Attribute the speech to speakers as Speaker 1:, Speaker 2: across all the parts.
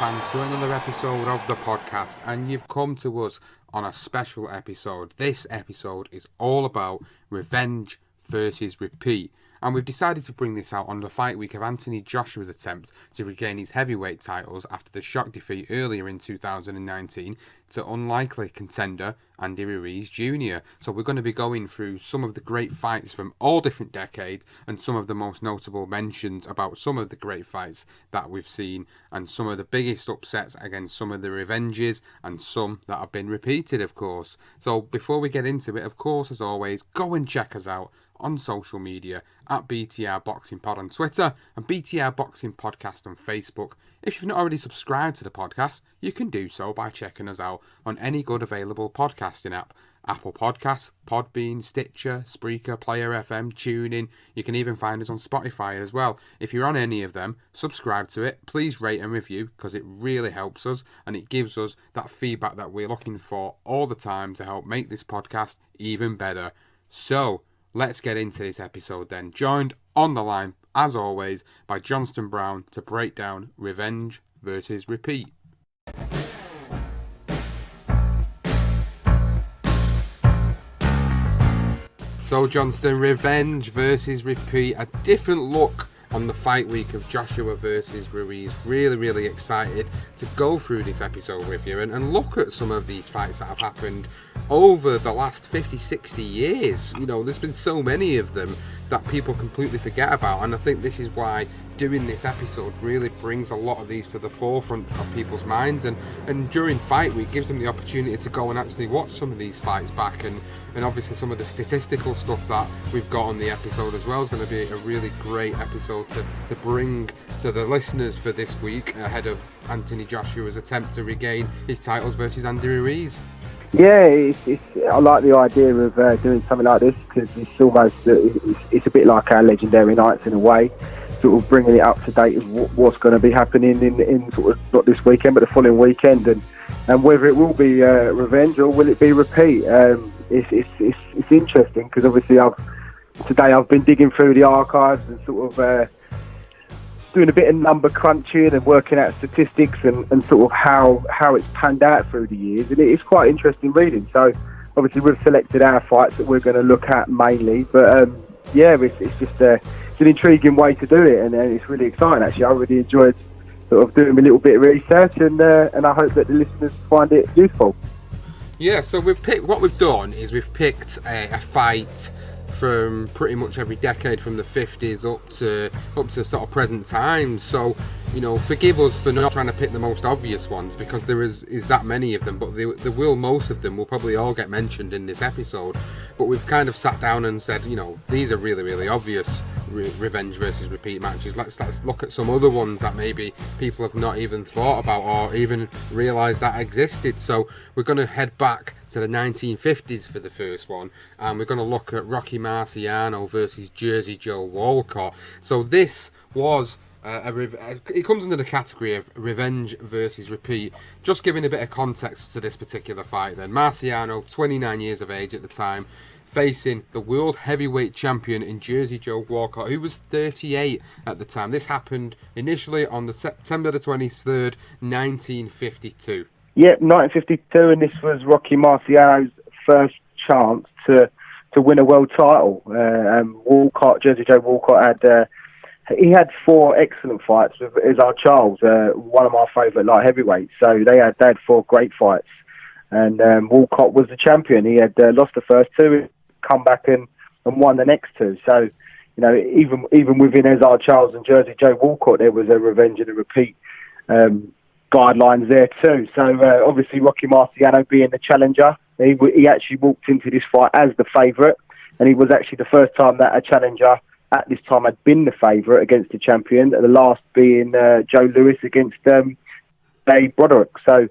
Speaker 1: fans, to another episode of the podcast, and you've come to us on a special episode. This episode is all about revenge versus repeat, and we've decided to bring this out on the fight week of Anthony Joshua's attempt to regain his heavyweight titles after the shock defeat earlier in 2019 to unlikely contender Andy Ruiz Jr. So we're going to be going through some of the great fights from all different decades and some of the most notable mentions about some of the great fights that we've seen and some of the biggest upsets against some of the revenges and some that have been repeated, of course. So before we get into it, of course, as always, go and check us out on social media at BTR Boxing Pod on Twitter and BTR Boxing Podcast on Facebook. If you've not already subscribed to the podcast, you can do so by checking us out on any good available podcasting app. Apple Podcasts, Podbean, Stitcher, Spreaker, Player FM, TuneIn. You can even find us on Spotify as well. If you're on any of them, subscribe to it. Please rate and review because it really helps us and it gives us that feedback that we're looking for all the time to help make this podcast even better. So, let's get into this episode then. Joined on the line, as always, by Johnston Brown to break down revenge versus repeat. So Johnston, revenge versus repeat, a different look on the fight week of Joshua versus Ruiz. Really excited to go through this episode with you and look at some of these fights that have happened over the last 50-60 years. You know, there's been so many of them that people completely forget about, and I think this is why doing this episode really brings a lot of these to the forefront of people's minds, and during fight week gives them the opportunity to go and actually watch some of these fights back, and obviously some of the statistical stuff that we've got on the episode as well is going to be a really great episode to bring to the listeners for this week ahead of Anthony Joshua's attempt to regain his titles versus Andy Ruiz.
Speaker 2: Yeah, I like the idea of doing something like this because it's almost it's a bit like our legendary nights in a way, sort of bringing it up to date of what's going to be happening in sort of not this weekend but the following weekend, and whether it will be revenge or will it be repeat. It's interesting because obviously today I've been digging through the archives and sort of doing a bit of number crunching and working out statistics and sort of how it's panned out through the years, and it's quite interesting reading. So obviously we've selected our fights that we're going to look at mainly, but it's just it's an intriguing way to do it, and it's really exciting actually. I really enjoyed sort of doing a little bit of research, and I hope that the listeners find it useful.
Speaker 1: Yeah, so we've picked a fight from pretty much every decade from the 50s up to sort of present times. So, you know, forgive us for not trying to pick the most obvious ones because there is that many of them, but most of them will probably all get mentioned in this episode. But we've kind of sat down and said, you know, these are really obvious revenge versus repeat matches. Let's look at some other ones that maybe people have not even thought about or even realised that existed. So we're going to head back to the 1950s for the first one, and we're going to look at Rocky Marciano versus Jersey Joe Walcott. So this was it comes under the category of revenge versus repeat. Just giving a bit of context to this particular fight then. Marciano, 29 years of age at the time, facing the world heavyweight champion in Jersey Joe Walcott, who was 38 at the time. This happened initially on the September the 23rd, 1952.
Speaker 2: Yep, 1952, and this was Rocky Marciano's first chance to win a world title. Jersey Joe Walcott had 4 excellent fights with Evander Holyfield, one of my favourite light heavyweights. So they had 4 great fights, and Walcott was the champion. He had lost the first 2, come back and won the next 2. So, you know, even within Evander Holyfield and Jersey Joe Walcott, there was a revenge and a repeat guidelines there too. So obviously Rocky Marciano being the challenger, he actually walked into this fight as the favourite, and he was actually the first time that a challenger at this time had been the favourite against the champion, the last being Joe Louis against Dave Broderick. So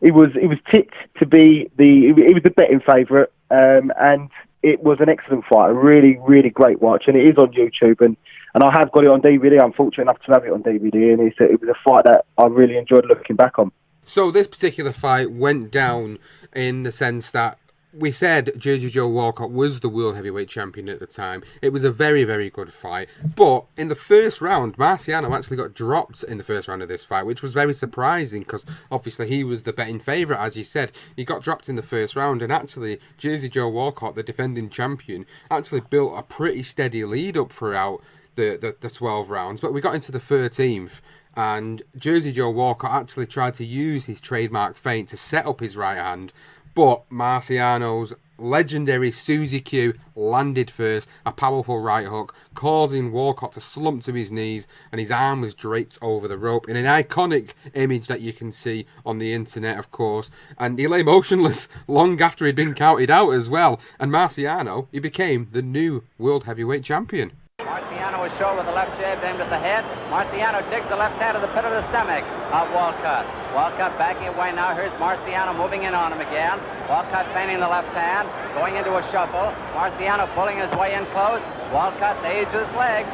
Speaker 2: he was tipped to be he was the betting favourite, and it was an excellent fight, a really great watch, and it is on YouTube, and I have got it on DVD. I'm fortunate enough to have it on DVD, and it was a fight that I really enjoyed looking back on.
Speaker 1: So this particular fight went down in the sense that we said Jersey Joe Walcott was the World Heavyweight Champion at the time. It was a very, very good fight. But in the first round, Marciano actually got dropped in the first round of this fight, which was very surprising because obviously he was the betting favourite, as you said. He got dropped in the first round, and actually Jersey Joe Walcott, the defending champion, actually built a pretty steady lead up throughout the 12 rounds. But we got into the 13th, and Jersey Joe Walcott actually tried to use his trademark feint to set up his right hand, but Marciano's legendary Susie Q landed first, a powerful right hook, causing Walcott to slump to his knees, and his arm was draped over the rope in an iconic image that you can see on the internet, of course. And he lay motionless long after he'd been counted out as well. And Marciano, he became the new World Heavyweight Champion.
Speaker 3: Marciano is short with the left jab aimed at the head. Marciano digs the left hand to the pit of the stomach of Walcott. Walcott backing away now. Here's Marciano moving in on him again. Walcott feinting the left hand, going into a shuffle. Marciano pulling his way in close. Walcott aids his legs.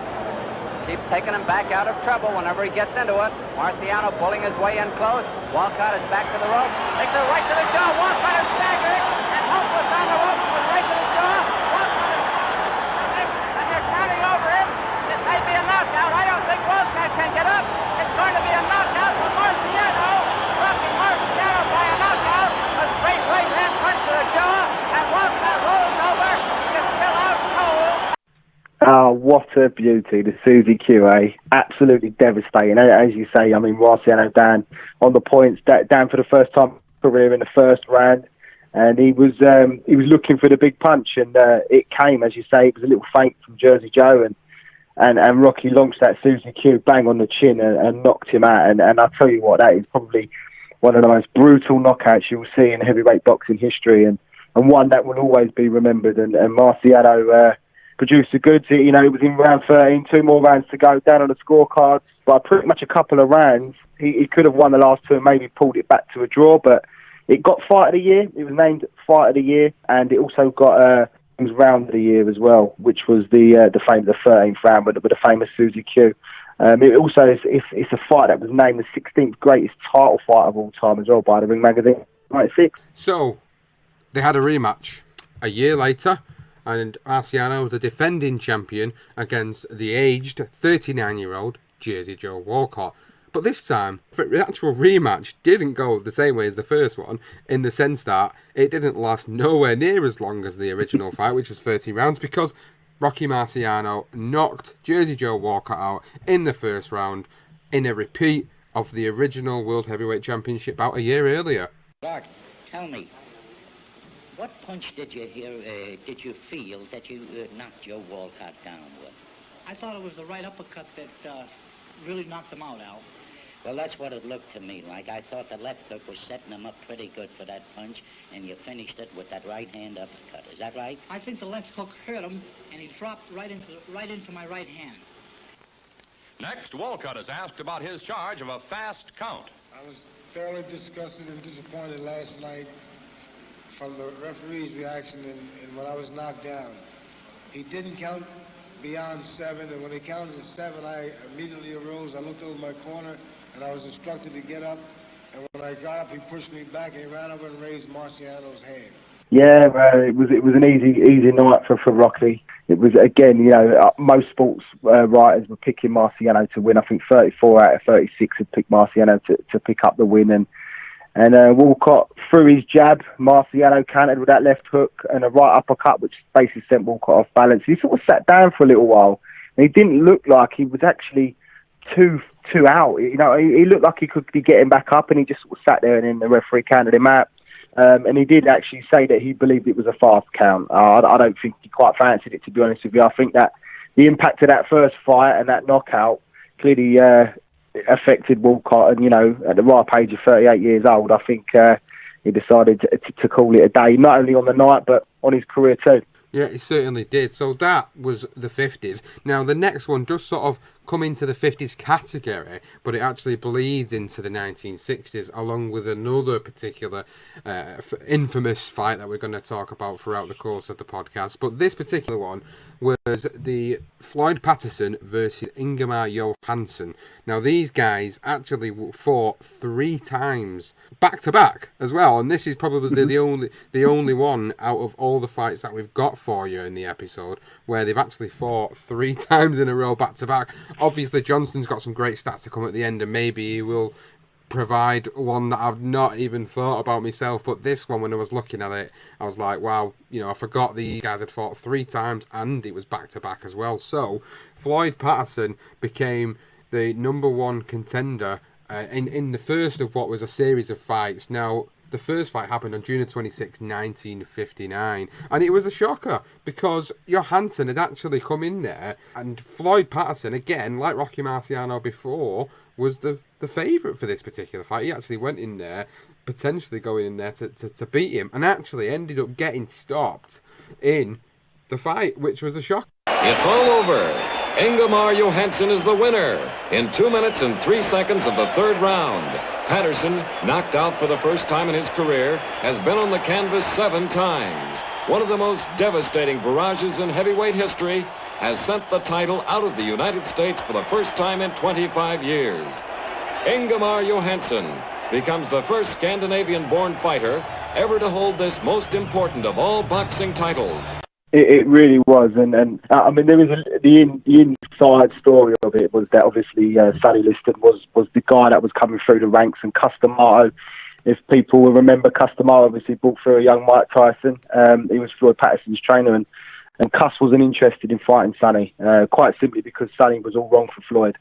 Speaker 3: Keep taking him back out of trouble whenever he gets into it. Marciano pulling his way in close. Walcott is back to the ropes. Takes it right to the jaw. Walcott is staggered and hopeless on the ropes with right to the jaw. Over him. It may be a knockout. I don't think Walcott can get up. It's going to be a knockout for Marciano. Rocky Marciano by a knockout. A straight right hand punch to the jaw. And Walcott rolls over. He's still out cold.
Speaker 2: Oh, what a beauty, the Susie QA. Absolutely devastating. As you say, I mean, Marciano down on the points, down for the first time in his career in the first round. And he was looking for the big punch, and it came, as you say. It was a little feint from Jersey Joe, and Rocky launched that Susie Q bang on the chin and knocked him out. And I tell you what, that is probably one of the most brutal knockouts you will see in heavyweight boxing history, and one that will always be remembered. And Marciano produced the goods. It was in round 13, 2 more rounds to go, down on the scorecards. By pretty much a couple of rounds, he could have won the last 2 and maybe pulled it back to a draw, but it got Fight of the Year. It was named Fight of the Year, and it also got Round of the Year as well, which was the 13th round with the famous Susie Q. It also it's a fight that was named the 16th greatest title fight of all time as well by the Ring Magazine, 96.
Speaker 1: So they had a rematch a year later, and Marciano, the defending champion, against the aged 39-year-old Jersey Joe Walcott. But this time, the actual rematch didn't go the same way as the first one, in the sense that it didn't last nowhere near as long as the original fight, which was 30 rounds, because Rocky Marciano knocked Jersey Joe Walcott out in the first round in a repeat of the original World Heavyweight Championship bout a year earlier.
Speaker 4: Doc, tell me, what punch did you feel that you knocked Joe Walcott down with?
Speaker 5: I thought it was the right uppercut that really knocked him out, Al.
Speaker 4: Well, that's what it looked to me like. I thought the left hook was setting him up pretty good for that punch, and you finished it with that right hand uppercut. Is that right?
Speaker 5: I think the left hook hurt him, and he dropped right into my right hand.
Speaker 6: Next, Walcott is asked about his charge of a fast count.
Speaker 7: I was thoroughly disgusted and disappointed last night from the referee's reaction and when I was knocked down. He didn't count beyond 7, and when he counted to 7, I immediately arose. I looked over my corner, and I was instructed to get up. And when I got up, he pushed me back, and he ran over and raised Marciano's hand.
Speaker 2: Yeah, it was an easy night for Rocky. It was, again, most sports writers were picking Marciano to win. I think 34 out of 36 had picked Marciano to pick up the win, and Walcott threw his jab. Marciano countered with that left hook and a right uppercut, which basically sent Walcott off balance. He sort of sat down for a little while, and he didn't look like he was actually too out. He looked like he could be getting back up, and he just sort of sat there, and then the referee counted him out. And he did actually say that he believed it was a fast count. I don't think he quite fancied it, to be honest with you. I think that the impact of that first fight and that knockout clearly affected Walcott, and at the ripe age of 38 years old, I think he decided to call it a day, not only on the night but on his career too.
Speaker 1: Yeah, he certainly did. So that was the 50s. Now the next one just sort of come into the 50s category, but it actually bleeds into the 1960s, along with another particular infamous fight that we're going to talk about throughout the course of the podcast. But this particular one was the Floyd Patterson versus Ingomar Hansen. Now, these guys actually fought 3 times back to back as well, and this is probably the only one out of all the fights that we've got for you in the episode where they've actually fought 3 times in a row back to back. Obviously, Johnston's got some great stats to come at the end, and maybe he will provide one that I've not even thought about myself, but this one, when I was looking at it, I was like, wow, I forgot these guys had fought 3 times and it was back to back as well. So Floyd Patterson became the number 1 contender in the first of what was a series of fights. Now, the first fight happened on June 26, 1959, and it was a shocker because Hansen had actually come in there, and Floyd Patterson, again, like Rocky Marciano before, was the favourite for this particular fight. He actually went in there, potentially going in there to beat him, and actually ended up getting stopped in the fight, which was a shock.
Speaker 8: It's all over. Ingomar Hansen is the winner in 2 minutes and 3 seconds of the 3rd round. Patterson, knocked out for the first time in his career, has been on the canvas 7 times. One of the most devastating barrages in heavyweight history, has sent the title out of the United States for the first time in 25 years. Ingomar Hansen becomes the first Scandinavian-born fighter ever to hold this most important of all boxing titles.
Speaker 2: It really was, and I mean, there was the inside story of it was that obviously Sonny Liston was the guy that was coming through the ranks, and Customato, if people will remember, Customato obviously brought through a young Mike Tyson. He was Floyd Patterson's trainer, and Cuss wasn't interested in fighting Sonny, quite simply because Sonny was all wrong for Floyd.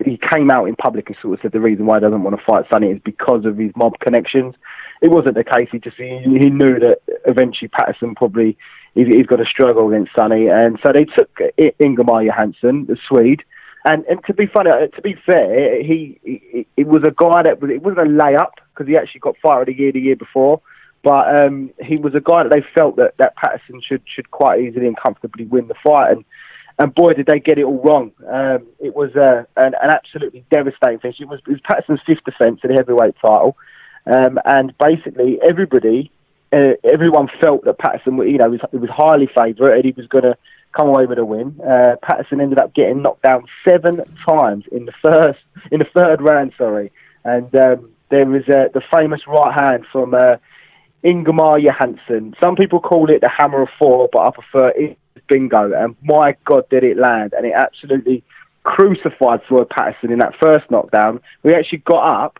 Speaker 2: He came out in public and sort of said the reason why he doesn't want to fight Sonny is because of his mob connections. It wasn't the case. He knew that eventually Patterson probably he's got to struggle against Sonny, and so they took Ingomar Hansen, the Swede. And to be fair, it was a guy that it wasn't a layup because he actually got fired the year before, but he was a guy that they felt that Patterson should quite easily and comfortably win the fight. And boy, did they get it all wrong. It was an absolutely devastating finish. It was Patterson's 5th defence of the heavyweight title. And basically, everyone felt that Patterson, was highly favourite and he was going to come away with a win. Patterson ended up getting knocked down 7 times in the 3rd round. And there was the famous right hand from Ingomar Hansen. Some people call it the hammer of 4, but I prefer it. Bingo, and my God, did it land! And it absolutely crucified Floyd Patterson in that first knockdown. We actually got up,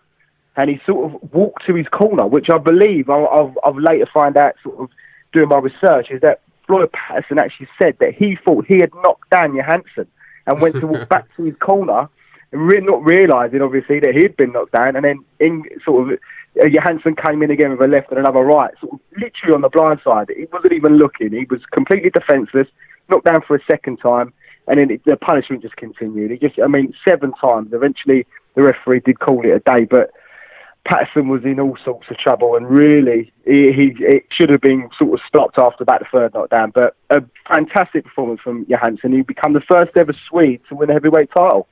Speaker 2: and he sort of walked to his corner, which I believe I've later find out, sort of doing my research, is that Floyd Patterson actually said that he thought he had knocked down Hansen and went to walk back to his corner, and not realising obviously that he'd been knocked down, and then Hansen came in again with a left and another right, sort of literally on the blind side. He wasn't even looking. He was completely defenceless, knocked down for a second time, and then the punishment just continued. 7 times. Eventually, the referee did call it a day, but Patterson was in all sorts of trouble, and really, it should have been sort of stopped after about the 3rd knockdown. But a fantastic performance from Hansen. He became the first ever Swede to win a heavyweight title.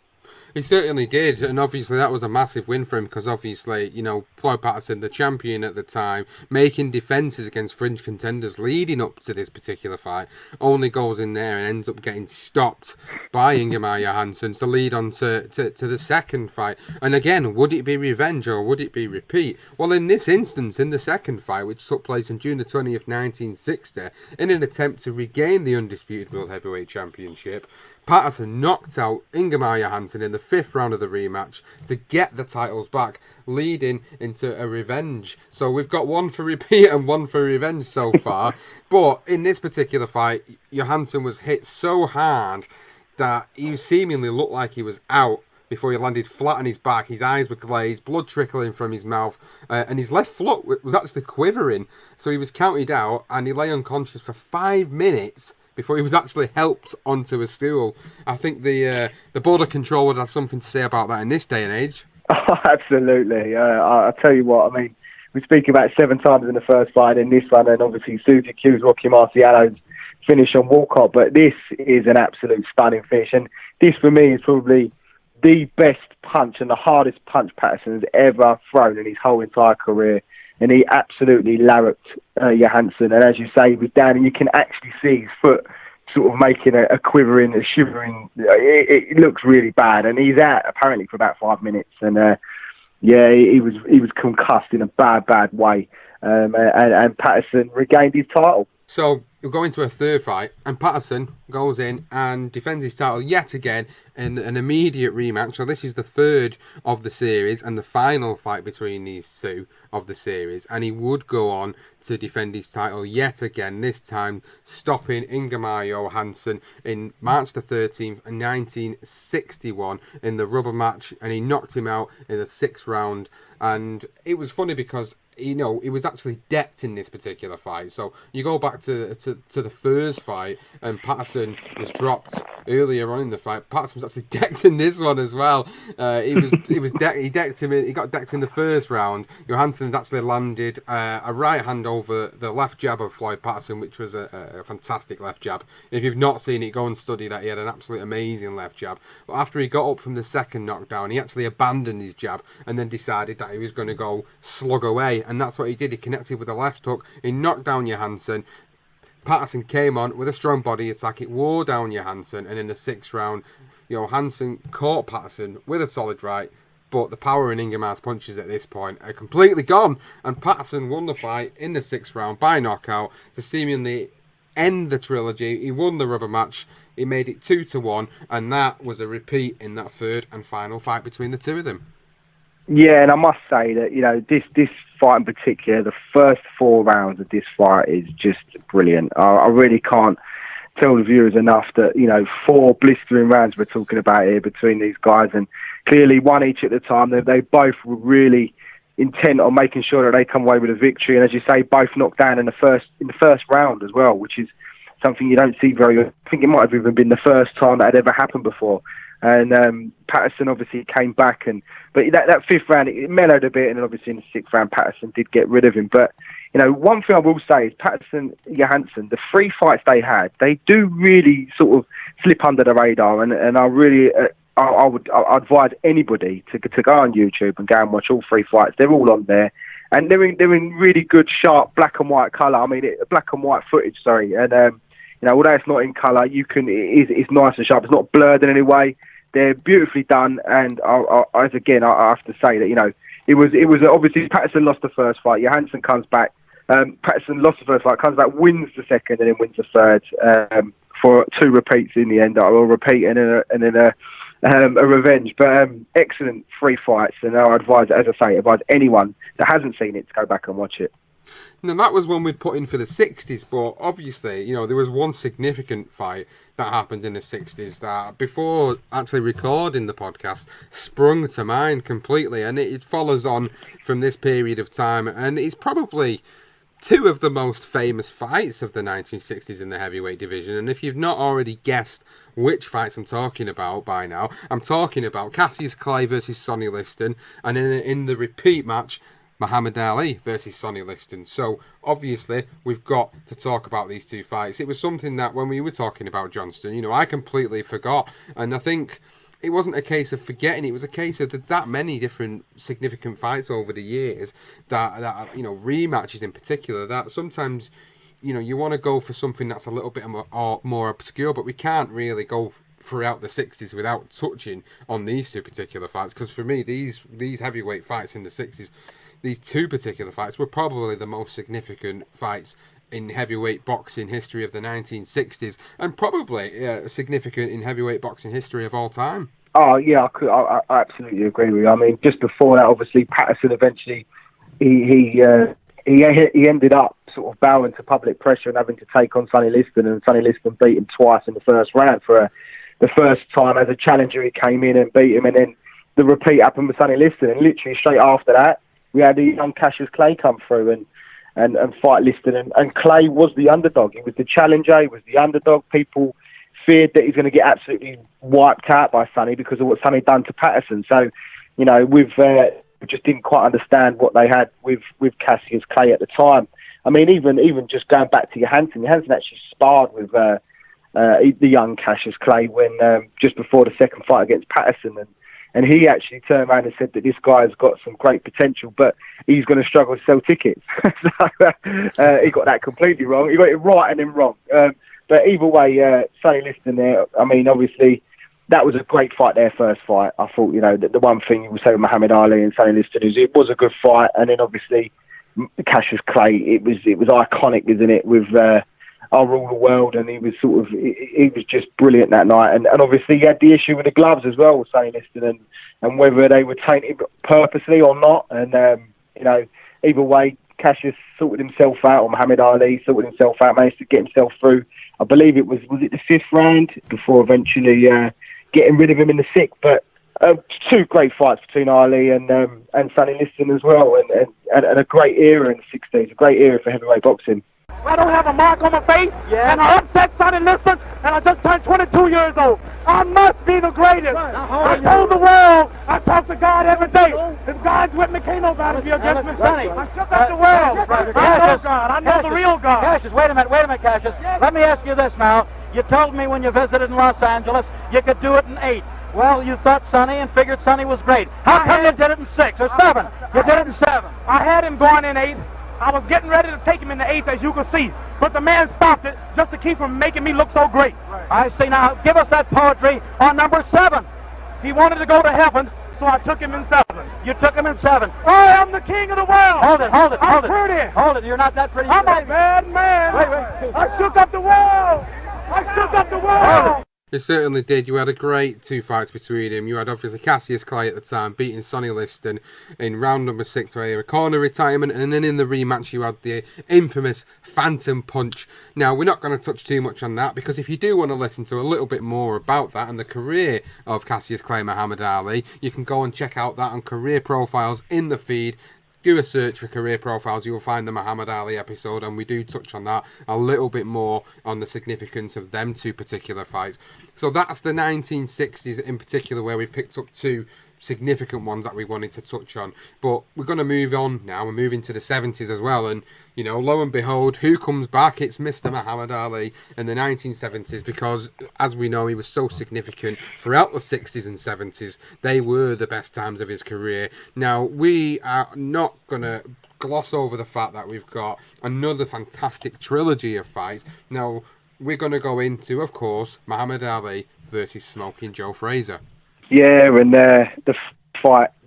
Speaker 1: He certainly did, and obviously that was a massive win for him because obviously, Floyd Patterson, the champion at the time, making defences against fringe contenders leading up to this particular fight, only goes in there and ends up getting stopped by Ingomar Hansen to lead on to the second fight. And again, would it be revenge or would it be repeat? Well, in this instance, in the second fight, which took place on June the 20th, 1960, in an attempt to regain the undisputed World Heavyweight Championship, Patterson knocked out Ingomar Hansen in the 5th round of the rematch to get the titles back, leading into a revenge. So we've got one for repeat and one for revenge so far. But in this particular fight, Hansen was hit so hard that he seemingly looked like he was out before he landed flat on his back. His eyes were glazed, blood trickling from his mouth, and his left foot was actually quivering. So he was counted out, and he lay unconscious for 5 minutes before he was actually helped onto a stool. I think the border control would have something to say about that in this day and age.
Speaker 2: Oh, absolutely. I'll tell you what, we speak about 7 times in the first fight in this one, and obviously Susie Q's Rocky Marciano's finish on Walcott, but this is an absolute stunning finish. And this, for me, is probably the best punch and the hardest punch Patterson has ever thrown in his whole entire career. And he absolutely larruped Hansen. And as you say, he was down, and you can actually see his foot sort of making a quivering, a shivering. It looks really bad. And he's out apparently for about 5 minutes. And he was concussed in a bad way. And Patterson regained his title.
Speaker 1: So we'll go into a third fight, and Patterson goes in and defends his title yet again in an immediate rematch. So this is the third of the series and the final fight between these two of the series. And he would go on to defend his title yet again, this time stopping Ingomar Hansen in March the 13th, 1961 in the rubber match. And he knocked him out in the 6th round. And it was funny because, he was actually decked in this particular fight. So you go back to the first fight, and Patterson was dropped earlier on in the fight. Patterson was actually decked in this one as well. He decked him in. He got decked in the first round. Hansen had actually landed a right hand over the left jab of Floyd Patterson, which was a fantastic left jab. If you've not seen it, go and study that. He had an absolutely amazing left jab. But after he got up from the second knockdown, he actually abandoned his jab and then decided that he was going to go slug away. And that's what he did. He connected with a left hook. He knocked down Hansen. Patterson came on with a strong body attack. It wore down Hansen. And in the 6th round, Hansen caught Patterson with a solid right. But the power in Ingomar's punches at this point are completely gone. And Patterson won the fight in the 6th round by knockout to seemingly end the trilogy. He won the rubber match. He made it 2-1. And that was a repeat in that third and final fight between the two of them.
Speaker 2: Yeah, and I must say that, this fight in particular, the first 4 rounds of this fight is just brilliant. I really can't tell the viewers enough that, 4 blistering rounds we're talking about here between these guys, and clearly one each at the time. They both were really intent on making sure that they come away with a victory, and as you say, both knocked down in the first round as well, which is something you don't see very often. I think it might have even been the first time that had ever happened before. And Patterson obviously came back, but that 5th round it mellowed a bit, and obviously in the 6th round Patterson did get rid of him. But one thing I will say is Patterson, Hansen, the 3 fights they had, they do really sort of slip under the radar, and I really I advise anybody to go on YouTube and go and watch all 3 fights. They're all on there, and they're in really good sharp black and white colour. I mean, black and white footage. Sorry, and although it's not in colour, it's nice and sharp. It's not blurred in any way. They're beautifully done, and I have to say that it was obviously Patterson lost the first fight. Hansen comes back. Patterson lost the first fight, comes back, wins the second, and then wins the third for 2 repeats in the end. I will repeat and then a revenge. But excellent 3 fights, and I advise anyone that hasn't seen it to go back and watch it.
Speaker 1: Now, that was one we'd put in for the 60s, but obviously, there was one significant fight that happened in the 60s that, before actually recording the podcast, sprung to mind completely, and it follows on from this period of time, and it's probably 2 of the most famous fights of the 1960s in the heavyweight division. And if you've not already guessed which fights I'm talking about by now, I'm talking about Cassius Clay versus Sonny Liston, and in the repeat match, Muhammad Ali versus Sonny Liston. So, obviously, we've got to talk about these 2 fights. It was something that, when we were talking about Johnston, I completely forgot. And I think it wasn't a case of forgetting. It was a case of that many different significant fights over the years that rematches in particular, that sometimes, you want to go for something that's a little bit more obscure, but we can't really go throughout the 60s without touching on these 2 particular fights. Because for me, these heavyweight fights in the 60s, these 2 particular fights were probably the most significant fights in heavyweight boxing history of the 1960s, and probably significant in heavyweight boxing history of all time.
Speaker 2: Oh yeah, I absolutely agree with you. I mean, just before that, obviously Patterson eventually he ended up sort of bowing to public pressure and having to take on Sonny Liston, and Sonny Liston beat him twice in the first round. For the first time as a challenger, he came in and beat him, and then the repeat happened with Sonny Liston, and literally straight after that, we had the young Cassius Clay come through and fight Liston, and Clay was the underdog. He was the challenger. He was the underdog. People feared that he's going to get absolutely wiped out by Sonny because of what Sonny done to Patterson. So, we just didn't quite understand what they had with Cassius Clay at the time. I mean, even just going back to your Hansen actually sparred with the young Cassius Clay when just before the second fight against Patterson, and he actually turned around and said that this guy's got some great potential, but he's going to struggle to sell tickets. So he got that completely wrong. He got it right and then wrong. But either way, Sonny Liston there, I mean, obviously, that was a great fight, their first fight. I thought, the one thing you would say with Muhammad Ali and Sonny Liston is it was a good fight, and then obviously Cassius Clay, it was iconic, isn't it, with I'll Rule the World, and he was just brilliant that night. And obviously he had the issue with the gloves as well with Sonny Liston, and whether they were tainted purposely or not. And, either way, Cassius sorted himself out, or Muhammad Ali sorted himself out, managed to get himself through. I believe was it the 5th round, before eventually getting rid of him in the 6th. But two great fights between Ali and Sonny Liston as well, and a great era in the 60s, a great era for heavyweight boxing.
Speaker 9: I don't have a mark on my face, and I upset Sonny Liston, and I just turned 22 years old. I must be the greatest. I told the world, I talk to God every day. If God's with me, can't nobody be against me. Sonny, I shook up the world. I know God. I know the real God.
Speaker 10: Cassius, wait a minute, Cassius. Let me ask you this now. You told me when you visited in Los Angeles you could do it in 8. Well, you thought Sonny and figured Sonny was great. How come you did it in 6 or 7? You did it in 7.
Speaker 9: I had him going in 8. I was getting ready to take him in the 8th, as you can see. But the man stopped it just to keep from making me look so great.
Speaker 10: I see. Now, give us that poetry on number 7.
Speaker 9: He wanted to go to heaven, so I took him in 7.
Speaker 10: You took him in 7.
Speaker 9: I am the king of the world.
Speaker 10: Hold it.
Speaker 9: I'm pretty.
Speaker 10: Hold it. You're not that pretty.
Speaker 9: I'm a bad man.
Speaker 10: Wait.
Speaker 9: I shook up the world. I shook up the world.
Speaker 1: You certainly did. You had a great 2 fights between him. You had obviously Cassius Clay at the time beating Sonny Liston in round number 6 where he had a corner retirement, and then in the rematch you had the infamous Phantom Punch. Now, we're not going to touch too much on that, because if you do want to listen to a little bit more about that and the career of Cassius Clay Muhammad Ali, you can go and check out that on Career Profiles in the feed. Do a search for Career Profiles, you will find the Muhammad Ali episode, and we do touch on that a little bit more on the significance of them 2 particular fights. So that's the 1960s in particular, where we picked up 2 significant ones that we wanted to touch on. But we're going to move on now. We're moving to the 70s as well, and lo and behold, who comes back? It's Mr. Muhammad Ali in the 1970s, because as we know, he was so significant throughout the 60s and 70s. They were the best times of his career. Now, we are not going to gloss over the fact that we've got another fantastic trilogy of fights. Now, we're going to go into, of course, Muhammad Ali versus Smoking Joe Fraser.
Speaker 2: Yeah, and the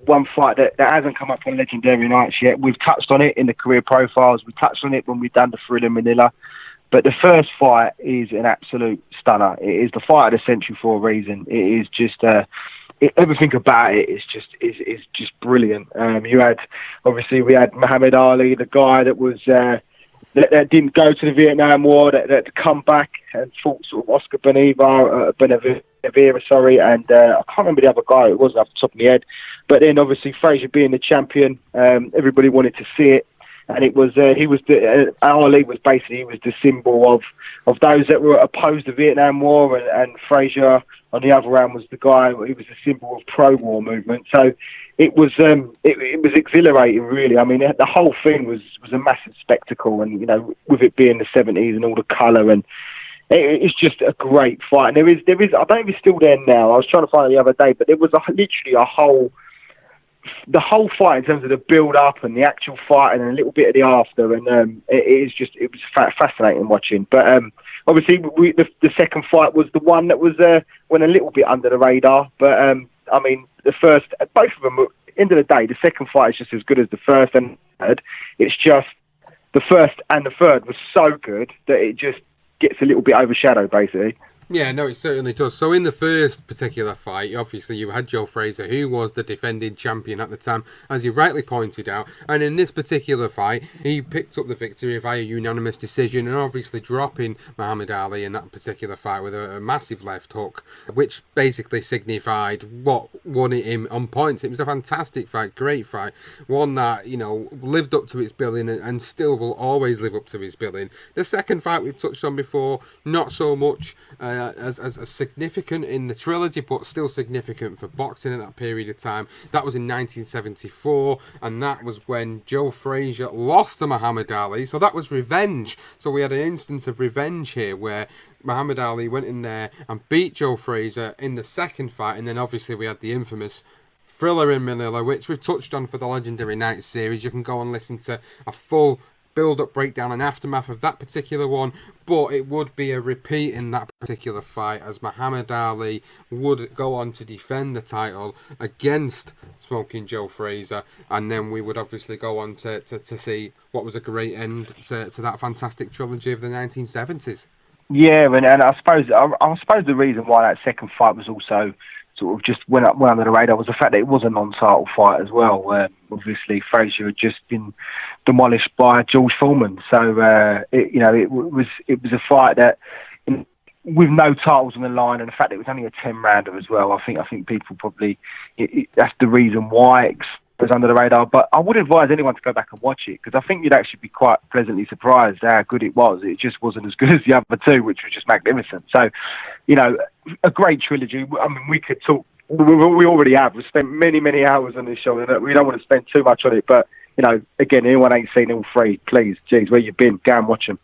Speaker 2: one fight that hasn't come up on Legendary Nights yet. We've touched on it in the Career Profiles. We touched on it when we've done the Thriller Manila. But the first fight is an absolute stunner. It is the fight of the century for a reason. It is just everything about it is just brilliant. We had Muhammad Ali, the guy that was that didn't go to the Vietnam War, that come back and fought sort of Oscar Benevera, and I can't remember the other guy. It wasn't off the top of my head. But then obviously Fraser being the champion, everybody wanted to see it, and it was Ali was the symbol of those that were opposed to the Vietnam War, and Fraser on the other hand was the guy. He was the symbol of pro-war movement. So it was exhilarating, really. I mean, the whole thing was a massive spectacle, and with it being the 70s and all the colour, and it's just a great fight. And there is. I don't know if it's still there now. I was trying to find it the other day, but there was literally the whole fight in terms of the build-up and the actual fight and a little bit of the after, and it was fascinating watching. But obviously, the second fight was the one that went a little bit under the radar. But I mean, the first, both of them, end of the day, the second fight is just as good as the first and third. It's just the first and the third was so good that it just gets a little bit overshadowed, basically.
Speaker 1: Yeah, no, it certainly does. So in the first particular fight, obviously you had Joe Fraser, who was the defending champion at the time, as you rightly pointed out. And in this particular fight, he picked up the victory via unanimous decision, and obviously dropping Muhammad Ali in that particular fight with a massive left hook, which basically signified what won it him on points. It was a fantastic fight, great fight, one that, lived up to its billing and still will always live up to its billing. The second fight we've touched on before, not so much. as significant in the trilogy, but still significant for boxing at that period of time. That was in 1974, and that was when Joe Frazier lost to Muhammad Ali. So that was revenge. So we had an instance of revenge here where Muhammad Ali went in there and beat Joe Frazier in the second fight, and then obviously we had the infamous thriller in Manila, which we've touched on for the Legendary Nights series. You can go and listen to a full build-up, breakdown and aftermath of that particular one, but it would be a repeat in that particular fight as Muhammad Ali would go on to defend the title against Smoking Joe Frazier, and then we would obviously go on to see what was a great end to that fantastic trilogy of the 1970s.
Speaker 2: Yeah, and I suppose the reason why that second fight was also sort of just went under the radar was the fact that it was a non-title fight as well. Obviously, Frazier had just been demolished by George Foreman, so it was a fight that, with no titles on the line, and the fact that it was only a 10-rounder as well. I think people probably that's the reason why it was under the radar. But I would advise anyone to go back and watch it, because I think you'd actually be quite pleasantly surprised how good it was. It just wasn't as good as the other two, which was just magnificent. So, a great trilogy. I mean, we could talk. We already have. We've spent many hours on this show, and we don't want to spend too much on it. But again, anyone ain't seen all three, please, geez, where you been? Go and watch them.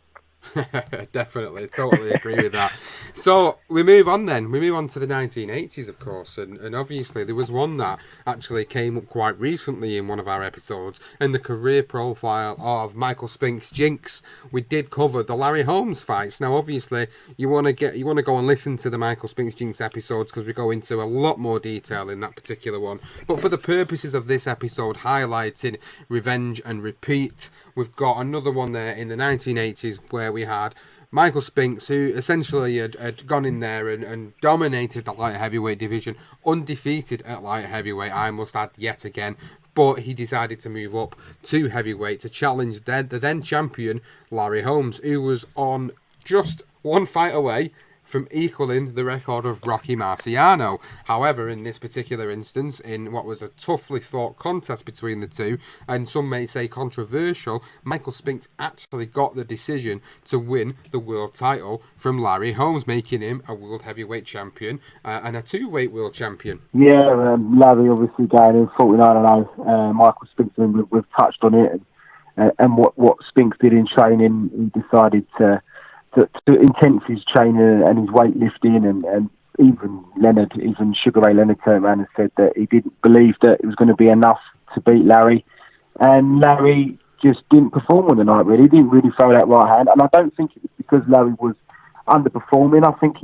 Speaker 1: Definitely, totally agree with that. So we move on then. We move on to the 1980s, of course, and obviously there was one that actually came up quite recently in one of our episodes, in the career profile of Michael Spink's Jinx. We did cover the Larry Holmes fights. Now, obviously, you want to go and listen to the Michael Spink's Jinx episodes, because we go into a lot more detail in that particular one. But for the purposes of this episode, highlighting revenge and repeat, we've got another one there in the 1980s where we had Michael Spinks, who essentially had gone in there and dominated the light heavyweight division, undefeated at light heavyweight, I must add, yet again. But he decided to move up to heavyweight to challenge the then champion Larry Holmes, who was on just one fight away from equaling the record of Rocky Marciano. However, in this particular instance, in what was a toughly fought contest between the two, and some may say controversial, Michael Spinks actually got the decision to win the world title from Larry Holmes, making him a world heavyweight champion and a two-weight world champion.
Speaker 2: Yeah, Larry obviously going in 49-0. Michael Spinks, we've touched on it, and what Spinks did in training, he decided to intense his training and his weightlifting, and even Sugar Ray Leonard turned around and said that he didn't believe that it was going to be enough to beat Larry, and Larry just didn't perform on the night. Really, he didn't really throw that right hand, and I don't think it was because Larry was underperforming. I think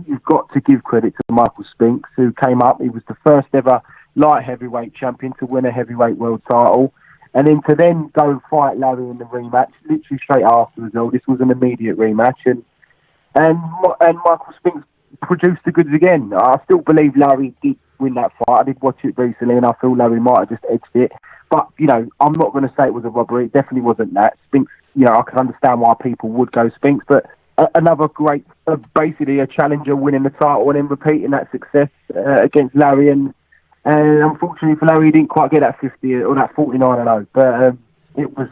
Speaker 2: you've got to give credit to Michael Spinks, who came up. He was the first ever light heavyweight champion to win a heavyweight world title. And then to go and fight Larry in the rematch, literally straight after as well. This was an immediate rematch, and Michael Spinks produced the goods again. I still believe Larry did win that fight. I did watch it recently, and I feel Larry might have just edged it. But I'm not going to say it was a robbery. It definitely wasn't that. Spinks, I can understand why people would go Spinks, but another great, basically a challenger winning the title and then repeating that success against Larry. And unfortunately for Larry, he didn't quite get that 50 or that 49-0. But it was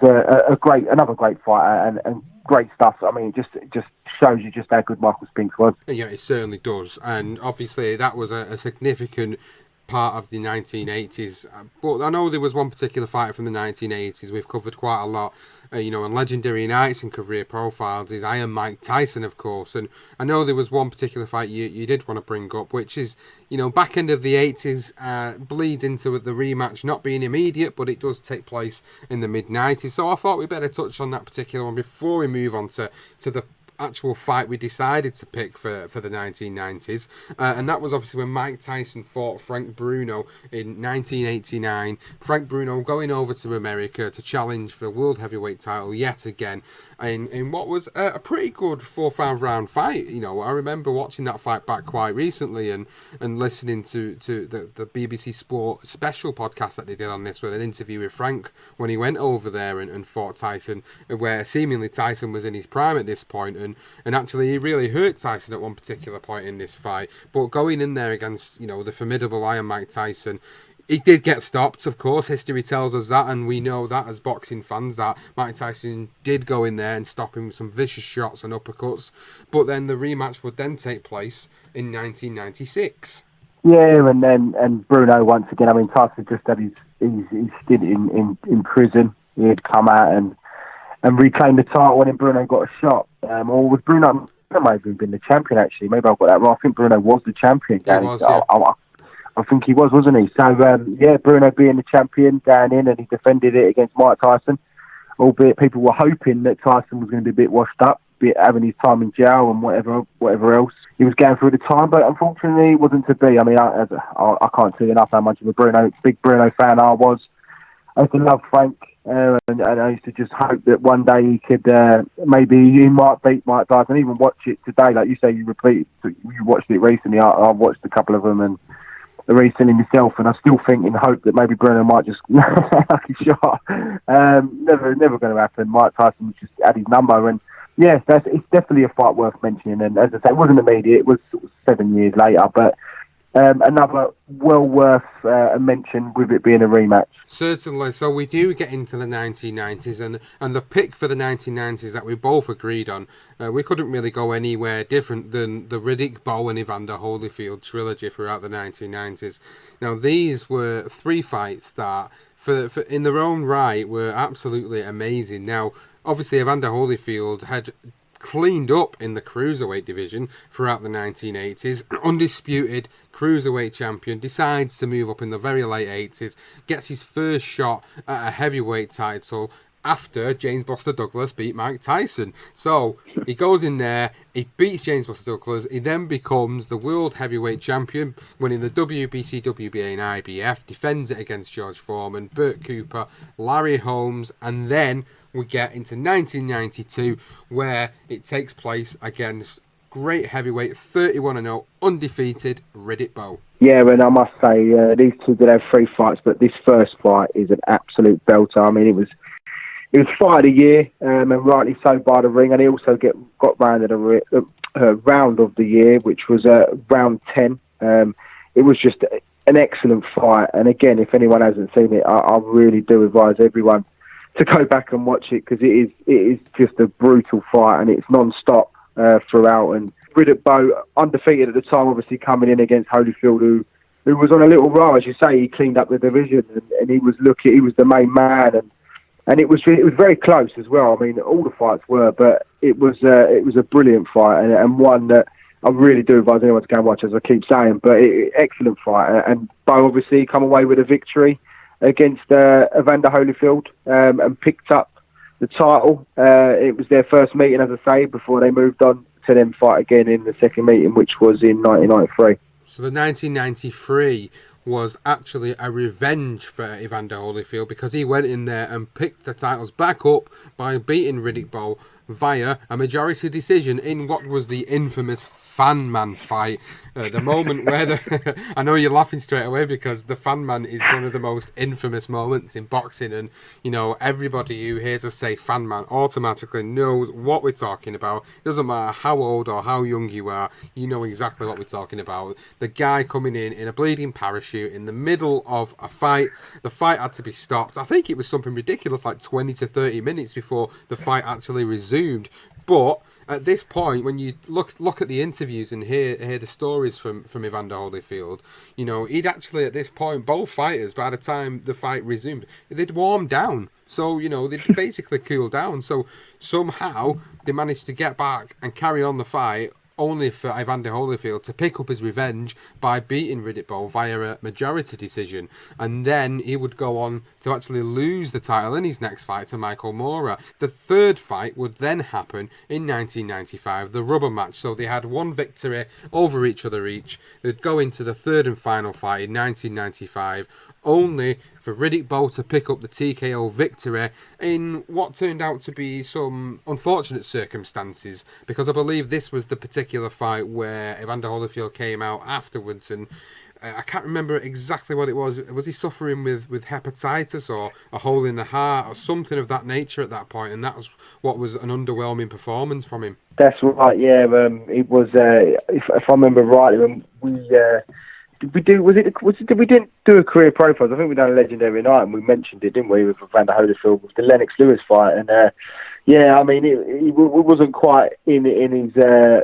Speaker 2: another great fight and great stuff. I mean, it just shows you just how good Michael Spinks was.
Speaker 1: Yeah, it certainly does. And obviously that was a significant part of the 1980s. But I know there was one particular fighter from the 1980s we've covered quite a lot. On Legendary Nights and career profiles is Iron Mike Tyson, of course. And I know there was one particular fight you did want to bring up, which is, back end of the 80s, bleeds into the rematch not being immediate, but it does take place in the mid-90s. So I thought we'd better touch on that particular one before we move on to the actual fight we decided to pick for the 1990s, and that was obviously when Mike Tyson fought Frank Bruno in 1989. Frank Bruno going over to America to challenge for the world heavyweight title yet again in what was a pretty good 4-5 round fight. I remember watching that fight back quite recently and listening to the BBC Sport special podcast that they did on this, with an interview with Frank when he went over there and fought Tyson, where seemingly Tyson was in his prime at this point, and actually he really hurt Tyson at one particular point in this fight. But going in there against the formidable Iron Mike Tyson, He did get stopped, of course. History tells us that, and we know that as boxing fans, that Mike Tyson did go in there and stop him with some vicious shots and uppercuts. But then the rematch would then take place in 1996.
Speaker 2: Yeah, and Bruno once again. I mean, Tyson just had his stint in prison. He had come out and reclaimed the title, and then Bruno got a shot. Or was Bruno? That might have been the champion actually. Maybe I've got that wrong. I think Bruno was the champion.
Speaker 1: He was, yeah.
Speaker 2: I think he was, wasn't he? So Bruno being the champion down in, and he defended it against Mike Tyson. Albeit people were hoping that Tyson was going to be a bit washed up, having his time in jail and whatever else he was going through at the time. But unfortunately, it wasn't to be. I mean, I can't tell you enough how much of a big Bruno fan I was. I used to love Frank, and I used to just hope that one day he could, maybe he might beat Mike Tyson. Even watch it today, like you say, you watched it recently. I've watched a couple of them and recently myself, and I still think and hope that maybe Bruno might just knock his shot. Never going to happen. Mike Tyson just had his number, and yes, it's definitely a fight worth mentioning. And as I say, it wasn't immediate; it was sort of 7 years later, but another well worth a mention with it being a rematch.
Speaker 1: Certainly. So we do get into the 1990s, and the pick for the 1990s that we both agreed on, we couldn't really go anywhere different than the Riddick Bowe and Evander Holyfield trilogy throughout the 1990s. Now, these were three fights that, for in their own right, were absolutely amazing. Now, obviously, Evander Holyfield had cleaned up in the cruiserweight division throughout the 1980s, undisputed cruiserweight champion, decides to move up in the very late 80s, gets his first shot at a heavyweight title after James Buster Douglas beat Mike Tyson. So he goes in there, he beats James Buster Douglas, he then becomes the world heavyweight champion, winning the WBC, WBA and IBF, defends it against George Foreman, Burt Cooper, Larry Holmes, and then we get into 1992, where it takes place against great heavyweight, 31-0, undefeated Riddick Bowe.
Speaker 2: Yeah, and I must say, these two did have three fights, but this first fight is an absolute belter. I mean, it was fight of the year, and rightly so by the ring, and he also got rounded a round of the year, which was round 10. It was just an excellent fight, and again, if anyone hasn't seen it, I really do advise everyone to go back and watch it, because it is just a brutal fight, and it's non-stop throughout. And Riddick Bowe, undefeated at the time, obviously coming in against Holyfield, who was on a little roll, as you say. He cleaned up the division, and he was the main man, and it was very close as well. I mean, all the fights were, but it was a brilliant fight, and one that I really do advise anyone to go and watch, as I keep saying. But excellent fight, and Bowe obviously come away with a victory against Evander Holyfield, and picked up the title. It was their first meeting, as I say, before they moved on to then fight again in the second meeting, which was in 1993.
Speaker 1: So the 1993 was actually a revenge for Evander Holyfield, because he went in there and picked the titles back up by beating Riddick Bowe via a majority decision in what was the infamous Fan Man fight. The moment where I know you're laughing straight away, because the Fan Man is one of the most infamous moments in boxing, and everybody who hears us say Fan Man automatically knows what we're talking about. It doesn't matter how old or how young you are, you know exactly what we're talking about. The guy coming in a bleeding parachute in the middle of a fight. The fight had to be stopped. I think it was something ridiculous like 20 to 30 minutes before the fight actually resumed. But at this point, when you look at the interviews and hear the stories from Evander Holyfield, he'd actually, at this point, both fighters, by the time the fight resumed, they'd warmed down. So, they'd basically cooled down. So somehow they managed to get back and carry on the fight, only for Evander Holyfield to pick up his revenge by beating Riddick Bowe via a majority decision. And then he would go on to actually lose the title in his next fight to Michael Moorer. The third fight would then happen in 1995, the rubber match. So they had one victory over each other each. They'd go into the third and final fight in 1995, only for Riddick Bowe to pick up the TKO victory in what turned out to be some unfortunate circumstances, because I believe this was the particular fight where Evander Holyfield came out afterwards, and I can't remember exactly what it was. Was he suffering with hepatitis or a hole in the heart or something of that nature at that point, and that was what was an underwhelming performance from him?
Speaker 2: That's right, yeah. It was, if I remember rightly, when did we do? Did we didn't do a career profile? I think we done a legendary night, and we mentioned it, didn't we, with Evander Holyfield with the Lennox Lewis fight? And yeah, I mean, it wasn't quite in his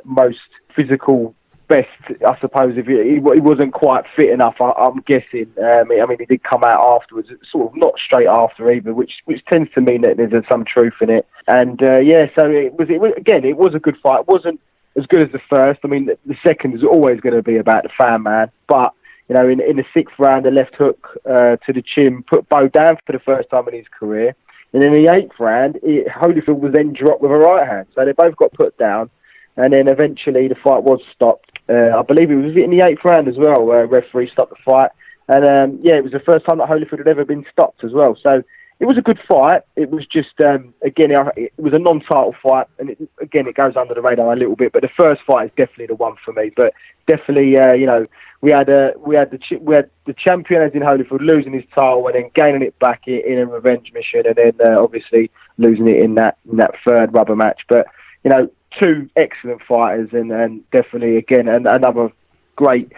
Speaker 2: most physical best, I suppose. If he wasn't quite fit enough, I'm guessing. I mean, he did come out afterwards, sort of not straight after either, which tends to mean that there's some truth in it. And yeah, so it was a good fight. It wasn't as good as the first. I mean, the second is always going to be about the fan man, but you know, in the 6th round, a left hook to the chin put Bo down for the first time in his career. And in the 8th round, Holyfield was then dropped with a right hand. So they both got put down. And then eventually the fight was stopped. I believe it was in the 8th round as well, where a referee stopped the fight. And yeah, it was the first time that Holyfield had ever been stopped as well. So it was a good fight. It was just, again, it was a non-title fight. And it goes under the radar a little bit. But the first fight is definitely the one for me. But definitely, you know, we had the champion, as in Holyfield, losing his title and then gaining it back in a revenge mission, and then obviously losing it in that 3rd rubber match. But you know, 2 excellent fighters, and definitely again another great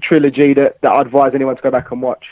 Speaker 2: trilogy that I advise anyone to go back and watch.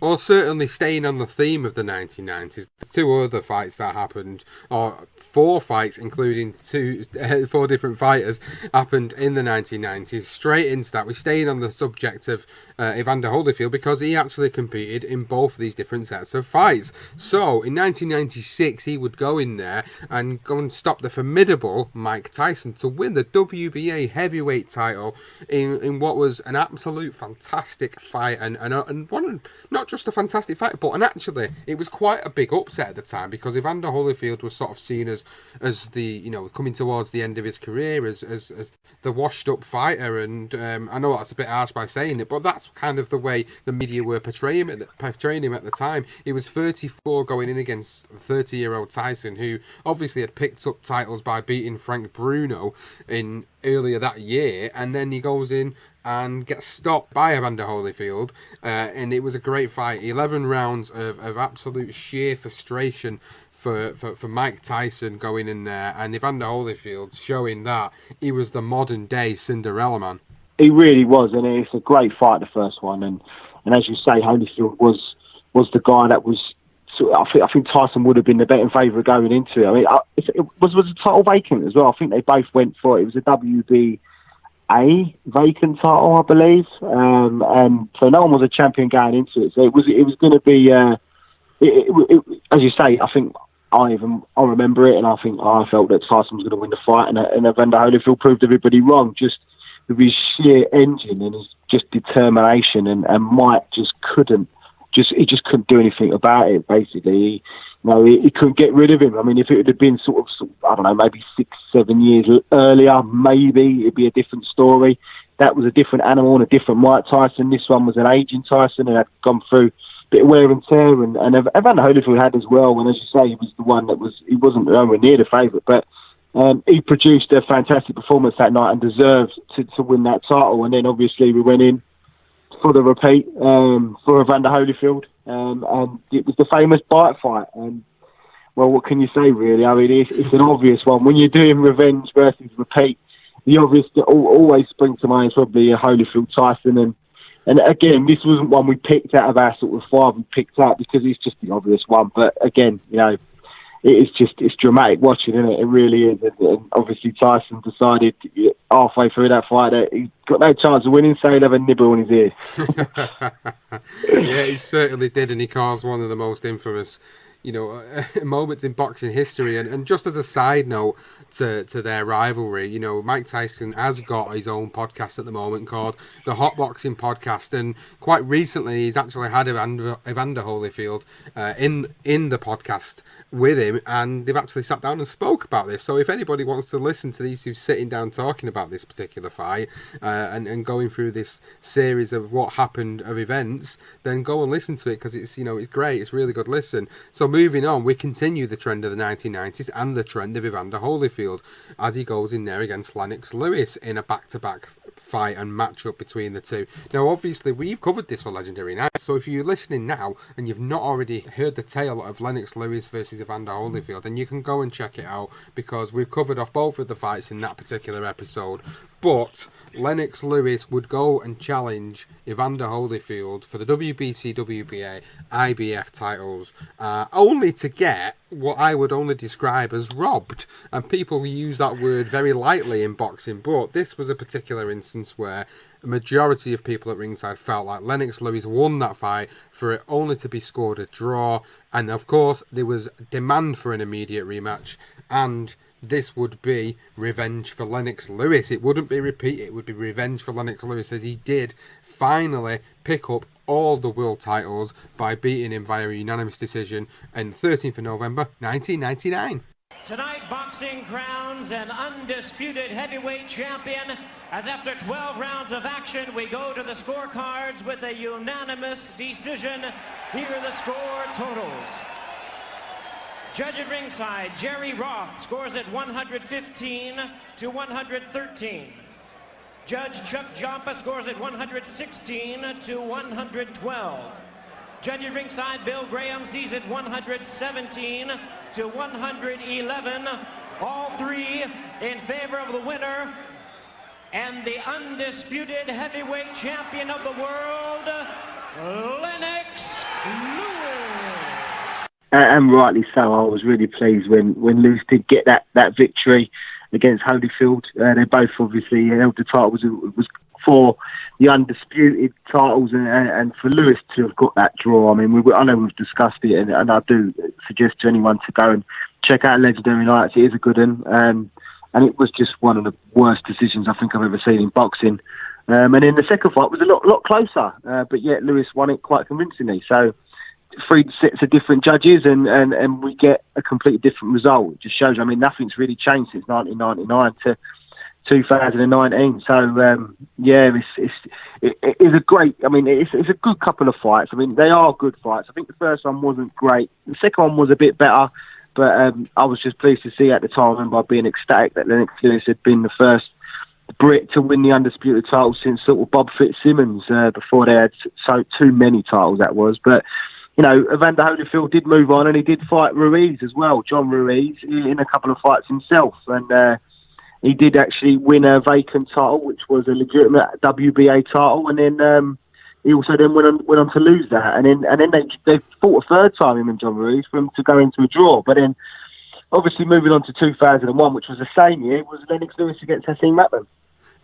Speaker 1: Well, certainly staying on the theme of the 1990s, the 2 other fights that happened, or 4 fights, including 4 different fighters, happened in the 1990s. Straight into that, we're staying on the subject of Evander Holyfield, because he actually competed in both of these different sets of fights. So, in 1996, he would go in there and go and stop the formidable Mike Tyson to win the WBA heavyweight title in what was an absolute fantastic fight, and one, not just a fantastic fight, but actually it was quite a big upset at the time, because Evander Holyfield was sort of seen as the, you know, coming towards the end of his career as the washed up fighter, and I know that's a bit harsh by saying it, but that's kind of the way the media were portraying him at the time. He was 34 going in against 30-year-old Tyson, who obviously had picked up titles by beating Frank Bruno in earlier that year, and then he goes in and gets stopped by Evander Holyfield, and it was a great fight. 11 rounds of absolute sheer frustration for Mike Tyson going in there, and Evander Holyfield showing that he was the modern day Cinderella man.
Speaker 2: He really was, and it's a great fight, the first one, and as you say, Holyfield was the guy that was. I think Tyson would have been the betting favourite going into it. I mean, it was the title vacant as well. I think they both went for it. It was a WBA vacant title, I believe, and so no one was a champion going into it. So it was going to be, as you say. I think I remember it, and I think I felt that Tyson was going to win the fight, and Evander Holyfield proved everybody wrong. Just with his sheer engine and his just determination, and Mike just couldn't do anything about it. Basically, he couldn't get rid of him. I mean, if it had been sort of I don't know, maybe 6-7 years earlier, maybe it'd be a different story. That was a different animal and a different Mike Tyson. This one was an aging Tyson and had gone through a bit of wear and tear, and Evander Holyfield had as well. And as you say, he was the one he wasn't nowhere near the favourite, but he produced a fantastic performance that night and deserved to win that title. And then obviously we went in for the repeat for Evander Holyfield, and it was the famous bite fight. And well, what can you say, really? I mean, it's an obvious one. When you're doing revenge versus repeat, the obvious that always springs to mind is probably a Holyfield Tyson. And again, this wasn't one we picked out of our sort of 5 we picked out, because it's just the obvious one. But again, you know, it's dramatic watching, isn't it? It really is. And obviously Tyson decided halfway through that fight that he's got no chance of winning, so he'd have a nibble in his ear.
Speaker 1: Yeah, he certainly did, and he caused one of the most infamous, you know, moments in boxing history. And just as a side note to their rivalry, you know, Mike Tyson has got his own podcast at the moment called the Hot Boxing Podcast, and quite recently he's actually had Evander Holyfield in the podcast with him, and they've actually sat down and spoke about this. So if anybody wants to listen to these who's sitting down talking about this particular fight and going through this series of what happened of events, then go and listen to it, because it's, you know, it's great. It's really good listen. So moving on, we continue the trend of the 1990s and the trend of Evander Holyfield as he goes in there against Lennox Lewis in a back-to-back fight and matchup between the two. Now, obviously, we've covered this for Legendary Night, so if you're listening now and you've not already heard the tale of Lennox Lewis versus Evander Holyfield, then you can go and check it out, because we've covered off both of the fights in that particular episode. but Lennox Lewis would go and challenge Evander Holyfield for the WBC, WBA, IBF titles, only to get what I would only describe as robbed. And people use that word very lightly in boxing, but this was a particular instance where the majority of people at ringside felt like Lennox Lewis won that fight for it only to be scored a draw. And of course, there was demand for an immediate rematch, and this would be revenge for Lennox Lewis. It wouldn't be repeat, it would be revenge for Lennox Lewis, as he did finally pick up all the world titles by beating him via a unanimous decision on 13th of November 1999.
Speaker 11: Tonight, boxing crowns an undisputed heavyweight champion, as after 12 rounds of action, we go to the scorecards with a unanimous decision. Here are the score totals. Judge at ringside, Jerry Roth, scores at 115 to 113. Judge Chuck Joppa scores at 116 to 112. Judge at ringside, Bill Graham, sees at 117 to 111. All three in favor of the winner and the undisputed heavyweight champion of the world, Lennox Lewis.
Speaker 2: And rightly so. I was really pleased when Lewis did get that victory against Holyfield. They both obviously held the title. It was for the undisputed titles, and for Lewis to have got that draw. I mean, I know we've discussed it, and I do suggest to anyone to go and check out Legendary Nights. It is a good one, and it was just one of the worst decisions I think I've ever seen in boxing. And then the second fight was a lot closer, but yet Lewis won it quite convincingly. So 3 sets of different judges, and we get a completely different result. It just shows, I mean, nothing's really changed since 1999 to 2019. So it is a great, I mean, it's a good couple of fights. I mean, they are good fights. I think the first one wasn't great. The second one was a bit better, but I was just pleased to see at the time, I remember being ecstatic that Lennox Lewis had been the first Brit to win the undisputed title since sort of Bob Fitzsimmons, before they had too many titles, that was. But you know, Evander Holyfield did move on, and he did fight Ruiz as well, John Ruiz, in a couple of fights himself. And he did actually win a vacant title, which was a legitimate WBA title. And then he also then went on to lose that. And then they fought a third time, him and John Ruiz, for him to go into a draw. But then, obviously, moving on to 2001, which was the same year, was Lennox Lewis against Haye Matman.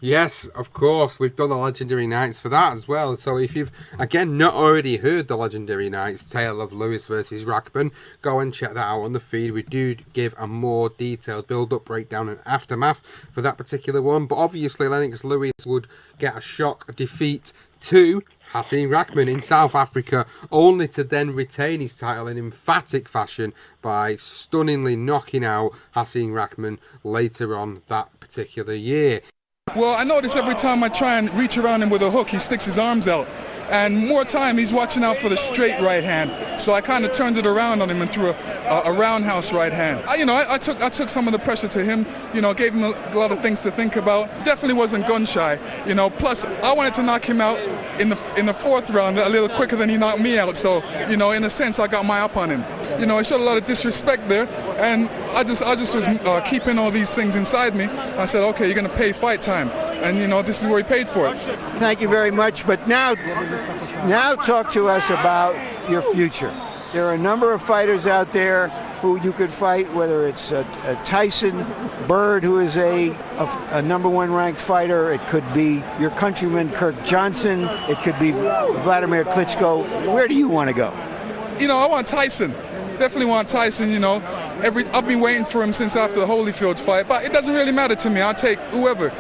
Speaker 1: Yes, of course. We've done the Legendary Nights for that as well. So if you've, again, not already heard the Legendary Nights tale of Lewis versus Rackman, go and check that out on the feed. We do give a more detailed build-up, breakdown and aftermath for that particular one. But obviously, Lennox Lewis would get a shock defeat to Haye Rackman in South Africa, only to then retain his title in emphatic fashion by stunningly knocking out Haye Rackman later on that particular year.
Speaker 12: Well, I notice every time I try and reach around him with a hook, he sticks his arms out. And more time, he's watching out for the straight right hand. So I kind of turned it around on him and threw a roundhouse right hand. I took some of the pressure to him, gave him a lot of things to think about. Definitely wasn't gun shy, Plus, I wanted to knock him out in the fourth round a little quicker than he knocked me out. So, in a sense, I got my up on him. I showed a lot of disrespect there, and I just was keeping all these things inside me. I said, okay, you're going to pay fight time. And, this is where he paid for it.
Speaker 13: Thank you very much. But now talk to us about your future. There are a number of fighters out there who you could fight, whether it's Tyson, Bird, who is a number one ranked fighter. It could be your countryman, Kirk Johnson. It could be Vladimir Klitschko. Where do you want to go?
Speaker 12: I want Tyson. Definitely want Tyson, I've been waiting for him since after the Holyfield fight, but it doesn't really matter to me. I'll take whoever.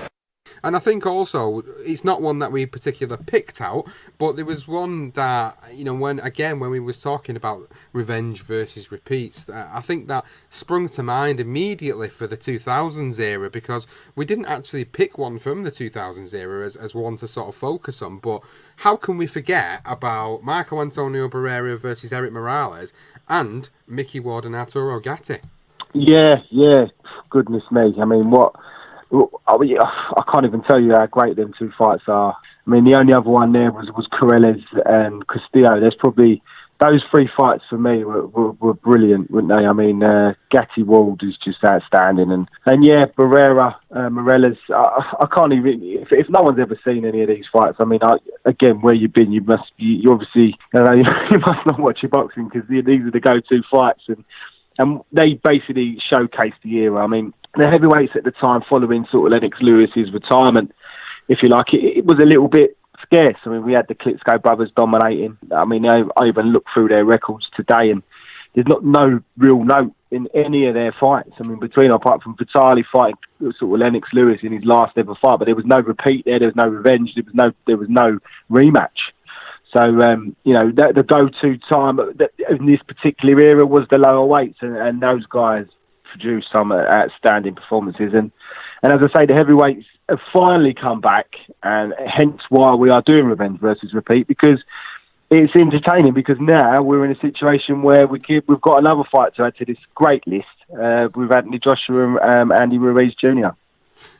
Speaker 1: And I think also, it's not one that we particularly picked out, but there was one that, when we was talking about revenge versus repeats, I think that sprung to mind immediately for the 2000s era, because we didn't actually pick one from the 2000s era as one to sort of focus on, but how can we forget about Marco Antonio Barrera versus Eric Morales and Mickey Ward and Arturo Gatti? Yeah,
Speaker 2: goodness me. I mean, I can't even tell you how great them two fights are. I mean, the only other one there was Corrales and Castillo. There's probably those 3 fights for me were brilliant, weren't they? I mean, Gatti Ward is just outstanding, and yeah, Barrera, Morella's. I can't even. If no one's ever seen any of these fights, I mean, again, where you've been, you obviously, you must not watch your boxing, because these are the go-to fights, and they basically showcase the era. I mean, the heavyweights at the time, following sort of Lennox Lewis's retirement, if you like, it was a little bit scarce. I mean, we had the Klitschko brothers dominating. I mean, I even look through their records today, and there's no real note in any of their fights. I mean, apart from Vitali fighting sort of Lennox Lewis in his last ever fight, but there was no repeat there. There was no revenge. There was no rematch. So, the go-to time in this particular era was the lower weights, and those guys produced some outstanding performances. And as I say, the heavyweights have finally come back, and hence why we are doing Revenge versus Repeat, because it's entertaining, because now we're in a situation where we've got another fight to add to this great list with Anthony Joshua and Andy Ruiz Jr.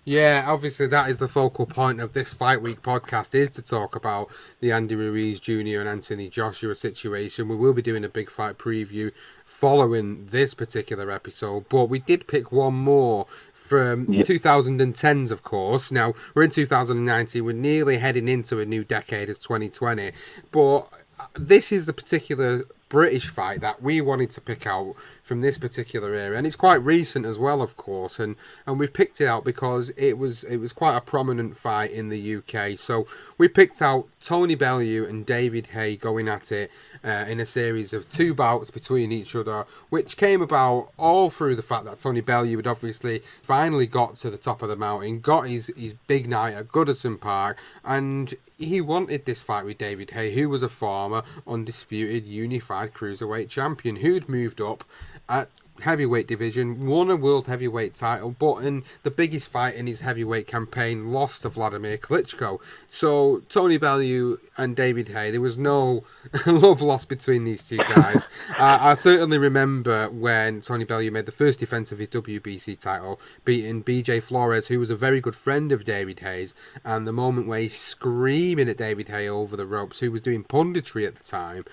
Speaker 1: Yeah, obviously that is the focal point of this Fight Week podcast, is to talk about the Andy Ruiz Jr. and Anthony Joshua situation. We will be doing a big fight preview following this particular episode, but we did pick one more from 2010s, of course. Now, we're in 2019, we're nearly heading into a new decade as 2020, but this is the particular British fight that we wanted to pick out from this particular era, and it's quite recent as well, of course, and we've picked it out because it was quite a prominent fight in the UK. So we picked out Tony Bellew and David Haye going at it in a series of 2 bouts between each other, which came about all through the fact that Tony Bellew had obviously finally got to the top of the mountain, got his big night at Goodison Park, and he wanted this fight with David Haye, who was a former undisputed unified cruiserweight champion who'd moved up at heavyweight division, won a world heavyweight title, but in the biggest fight in his heavyweight campaign, lost to Vladimir Klitschko. So Tony Bellew and David Haye, there was no love lost between these two guys. I certainly remember when Tony Bellew made the first defense of his WBC title, beating BJ Flores, who was a very good friend of David Haye's, and the moment where he's screaming at David Haye over the ropes, who was doing punditry at the time.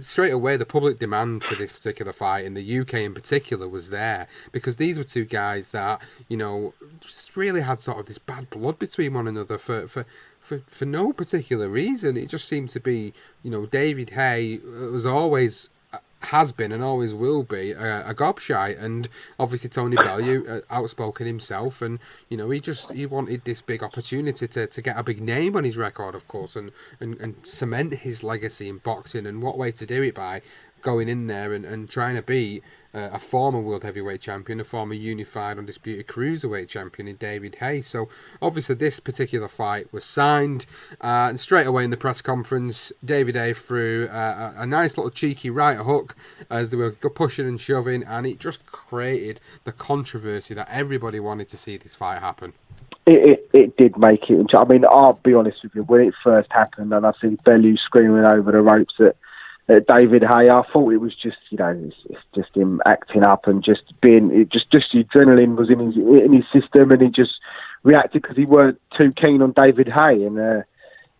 Speaker 1: Straight away, the public demand for this particular fight in the UK in particular was there, because these were 2 guys that, just really had sort of this bad blood between one another for no particular reason. It just seemed to be, David Haye has been and always will be a gobshite, and obviously Tony Bellew outspoken himself, and he wanted this big opportunity to get a big name on his record, of course, and cement his legacy in boxing. And what way to do it by going in there and trying to beat a former world heavyweight champion, a former unified undisputed cruiserweight champion in David Haye. So obviously this particular fight was signed, and straight away in the press conference, David Haye threw a nice little cheeky right hook as they were pushing and shoving, and it just created the controversy that everybody wanted to see this fight happen.
Speaker 2: It did make it. I mean, I'll be honest with you, when it first happened and I see Bellew screaming over the ropes at David Haye, I thought it was just, it's just him acting up and just being, just the adrenaline was in his system, and he just reacted because he weren't too keen on David Haye. And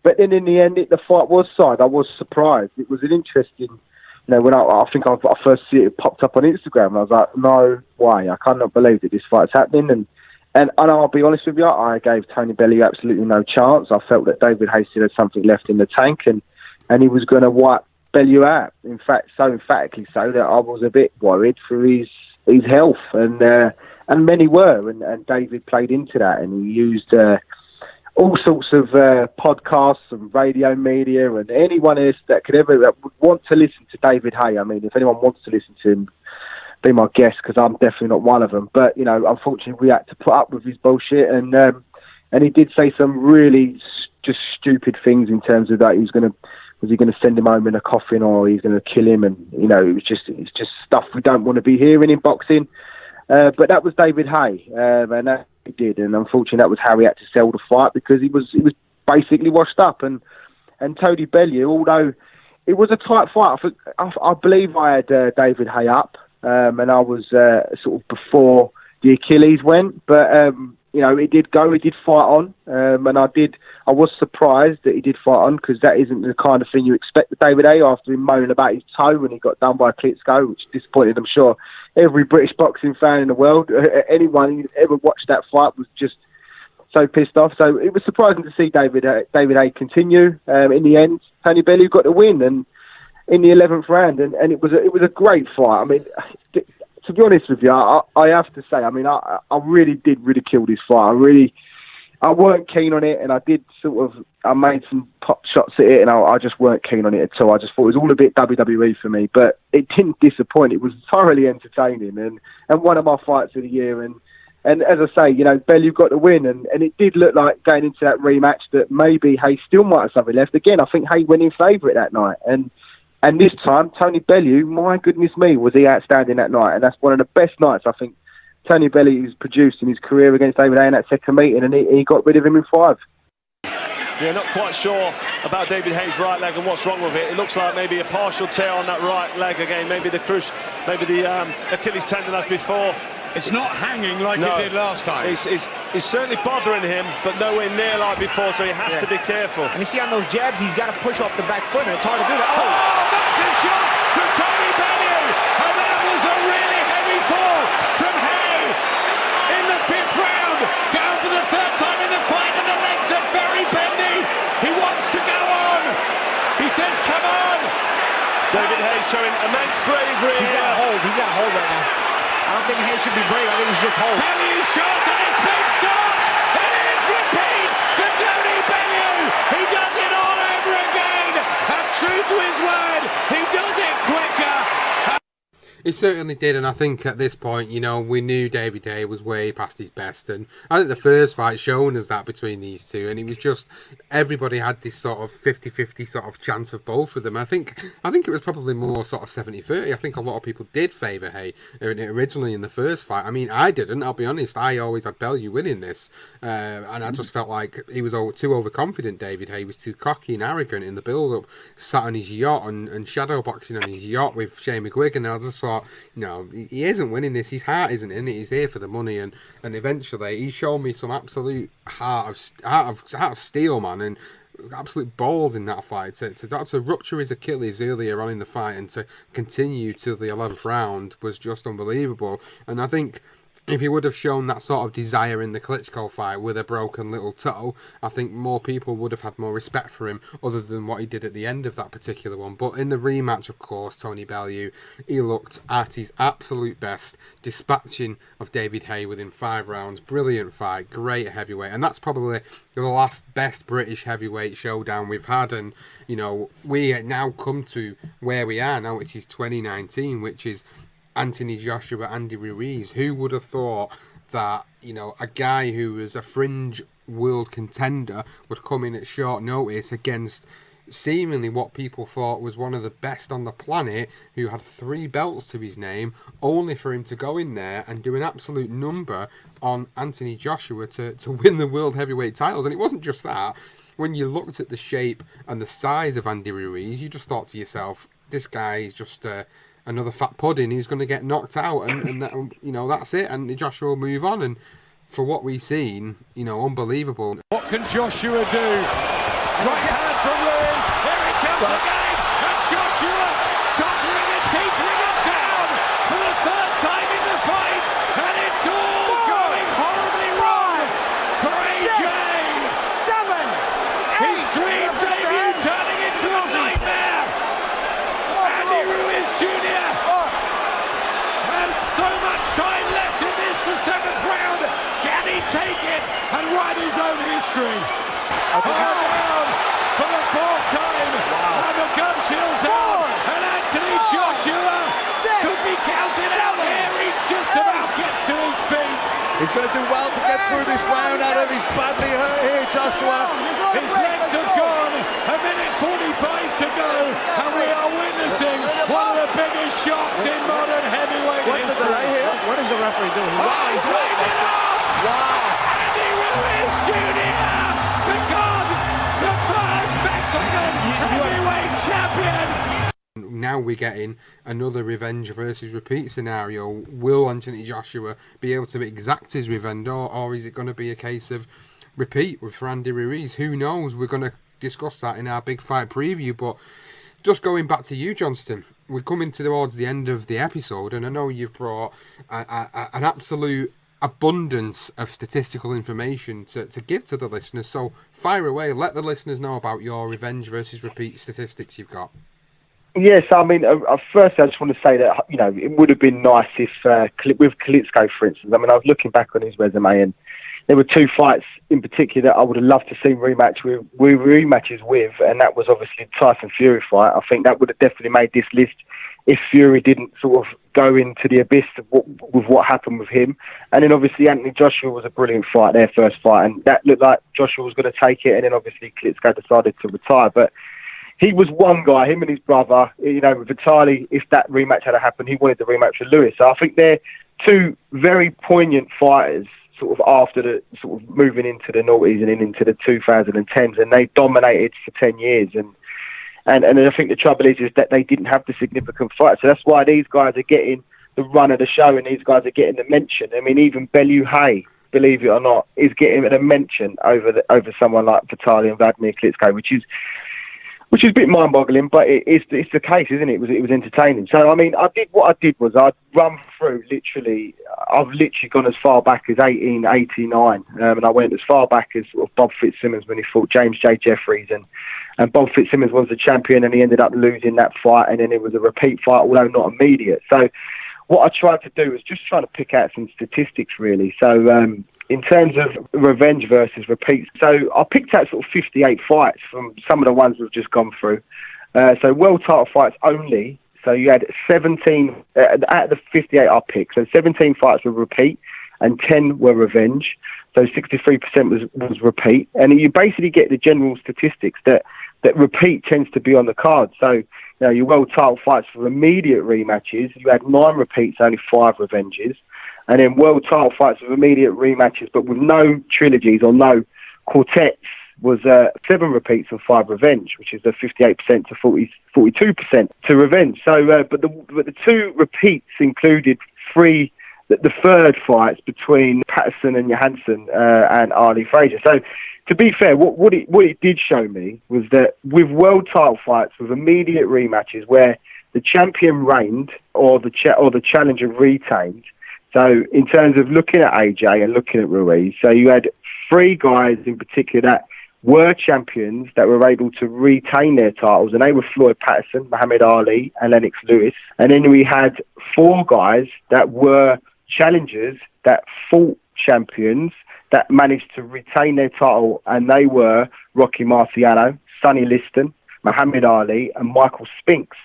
Speaker 2: but then in the end, the fight was signed. I was surprised. It was an interesting, when I think I first see it popped up on Instagram, I was like, no way, I cannot believe that this fight's happening. And I'll be honest with you, I gave Tony Bellew absolutely no chance. I felt that David Haye still had something left in the tank, and he was going to wipe Bellew out. In fact, so emphatically so that I was a bit worried for his health, and many were, and David played into that, and he used all sorts of podcasts and radio media, and anyone else that could ever that would want to listen to David Haye. I mean, if anyone wants to listen to him, be my guest, because I'm definitely not one of them. But unfortunately, we had to put up with his bullshit, and he did say some really just stupid things in terms of that was he going to send him home in a coffin, or he's going to kill him, and it's just stuff we don't want to be hearing in boxing. But that was David Haye, and that he did, and unfortunately that was how he had to sell the fight, because he was basically washed up. And Tony Bellew, although it was a tight fight, I believe I had David Haye up, and I was sort of before the Achilles went, but you know, he did fight on, and I was surprised that he did fight on, because that isn't the kind of thing you expect with David Haye after him moaning about his toe when he got done by Klitschko, which disappointed, I'm sure, every British boxing fan in the world. Anyone who ever watched that fight was just so pissed off. So it was surprising to see David Haye continue. In the end, Tony Bellew got the win, and in the 11th round, and it was a great fight. I mean, to be honest with you, I have to say, I mean, I really did ridicule this fight. I weren't keen on it, and I made some pop shots at it, and I just weren't keen on it at all. I just thought it was all a bit WWE for me, but it didn't disappoint. It was thoroughly entertaining, and one of my fights of the year. And as I say, you know, Bellew got the win, and it did look like going into that rematch that maybe Haye still might have something left. Again, I think Haye went in favourite that night, and this time, Tony Bellew, my goodness me, was he outstanding that night, and that's one of the best nights I think Tony Bellew's produced in his career against David Haye in that second meeting, and he got rid of him in 5.
Speaker 14: Yeah, not quite sure about David Haye's right leg and what's wrong with it. It looks like maybe a partial tear on that right leg again, maybe the Achilles tendon as before.
Speaker 15: It's not hanging like it did last time.
Speaker 14: It's certainly bothering him, but nowhere near like before, so he has to be careful.
Speaker 16: And you see on those jabs, he's got to push off the back foot, and it's hard to do that.
Speaker 15: Oh, massive shot from Tony Bellew! And that was a really heavy fall from Haye in the 5th round. Down for the 3rd time in the fight, and the legs are very bendy. He wants to go on. He says, come on.
Speaker 14: David Haye showing immense bravery.
Speaker 16: He's got a hold. He's got a hold right now. I don't think Haye should be brave. I think he's just hold.
Speaker 15: Bellew's shot, and it's been stopped. It is repeat for Tony Bellew. He does it all over again. And true to his word, he does it quicker.
Speaker 1: He certainly did, and I think at this point, you know, we knew David Haye was way past his best, and I think the first fight shown us that between these two, and it was just, everybody had this sort of 50-50 sort of chance of both of them. I think it was probably more sort of 70-30. I think a lot of people did favour Haye originally in the first fight. I mean, I didn't, I'll be honest. I always had Bellew winning this, and I just felt like he was too overconfident, David Haye. He was too cocky and arrogant in the build-up, sat on his yacht and shadow boxing on his yacht with Shane McGuigan, and I just thought, no, he isn't winning this. His heart isn't in it. He's here for the money, and eventually he showed me some absolute heart of steel, man, and absolute balls in that fight to rupture his Achilles earlier on in the fight and to continue to the 11th round was just unbelievable. And I think if he would have shown that sort of desire in the Klitschko fight with a broken little toe, I think more people would have had more respect for him other than what he did at the end of that particular one. But in the rematch, of course, Tony Bellew, he looked at his absolute best, dispatching of David Haye within 5 rounds. Brilliant fight, great heavyweight, and that's probably the last best British heavyweight showdown we've had. And, you know, we now come to where we are now, which is 2019, which is Anthony Joshua, Andy Ruiz. Who would have thought that, you know, a guy who was a fringe world contender would come in at short notice against seemingly what people thought was one of the best on the planet, who had 3 belts to his name, only for him to go in there and do an absolute number on Anthony Joshua to win the world heavyweight titles. And it wasn't just that. When you looked at the shape and the size of Andy Ruiz, you just thought to yourself, this guy is just another fat pudding who's going to get knocked out, and that, you know, that's it, and Joshua will move on. And for what we've seen, you know, unbelievable.
Speaker 15: What can Joshua do? Right hand from Ruiz. Here it comes again, and Joshua tottering and teetering up down for the 3rd time in the fight, and it's all going horribly wrong for AJ.
Speaker 16: 7, 8,
Speaker 15: his dream debut turning into a nightmare. Andy Ruiz Jr. has so much time left in this, the 7th round. Can he take it and write his own history? Down for the 4th time. And the gun chills out. And Anthony Joshua could be counted out here. He just about gets to his feet.
Speaker 17: He's going to do well to get through this round, Adam. He's badly hurt here, Joshua.
Speaker 15: His legs have gone. A minute 45 to go. And we are witnessing one of the biggest shocks in modern heavyweight history.
Speaker 17: What's the delay here?
Speaker 16: What is the referee doing?
Speaker 15: Wow, he's waved it off! Wow! Andy Ruiz Jr. becomes the first Mexican heavyweight champion!
Speaker 1: now we're getting another revenge versus repeat scenario. Will Anthony Joshua be able to exact his revenge, or is it going to be a case of repeat with Andy Ruiz? Who knows? We're going to discuss that in our big fight preview. But just going back to you, Johnston, we're coming towards the end of the episode, and I know you've brought an absolute abundance of statistical information to give to the listeners. So fire away, let the listeners know about your revenge versus repeat statistics you've got.
Speaker 2: Yes, I mean, first I just want to say that, it would have been nice if, with Klitschko, for instance, I mean, I was looking back on his resume, and there were two fights in particular that I would have loved to see rematches with, and that was obviously the Tyson Fury fight. I think that would have definitely made this list if Fury didn't sort of go into the abyss with what happened with him. And then obviously Anthony Joshua was a brilliant fight, their first fight, and that looked like Joshua was going to take it, and then obviously Klitschko decided to retire. But he was one guy, him and his brother, with Vitaly, if that rematch had happened, he wanted the rematch with Lewis. So I think they're two very poignant fighters sort of after the sort of moving into the noughties and then into the 2010s, and they dominated for 10 years. And I think the trouble is that they didn't have the significant fight. So that's why these guys are getting the run of the show, and these guys are getting the mention. I mean, even Bellew Haye, believe it or not, is getting a mention over someone like Vitaly and Vladimir Klitschko, which is a bit mind-boggling, but it's the case, isn't it? It was entertaining. So, I mean, I'd run through, I've literally gone as far back as 1889, and I went as far back as sort of Bob Fitzsimmons when he fought James J. Jeffries, and Bob Fitzsimmons was the champion, and he ended up losing that fight, and then it was a repeat fight, although not immediate. So, what I tried to do was just trying to pick out some statistics, really. So, in terms of revenge versus repeats, so I picked out sort of 58 fights from some of the ones we've just gone through. So world title fights only. So you had 17 out of the 58 I picked. So 17 fights were repeat and 10 were revenge. So 63% was repeat. And you basically get the general statistics that repeat tends to be on the card. So your world title fights for immediate rematches, you had 9 repeats, only 5 revenges. And then world title fights with immediate rematches, but with no trilogies or no quartets, was 7 repeats and 5 revenge, which is a 58% to 42% to revenge. So, but the 2 repeats included the third fights between Patterson and Hansen and Ali Fraser. So, to be fair, what it did show me was that with world title fights with immediate rematches where the champion reigned or the challenger retained. So in terms of looking at AJ and looking at Ruiz, so you had 3 guys in particular that were champions that were able to retain their titles, and they were Floyd Patterson, Muhammad Ali, and Lennox Lewis. And then we had 4 guys that were challengers that fought champions that managed to retain their title, and they were Rocky Marciano, Sonny Liston, Muhammad Ali, and Michael Spinks.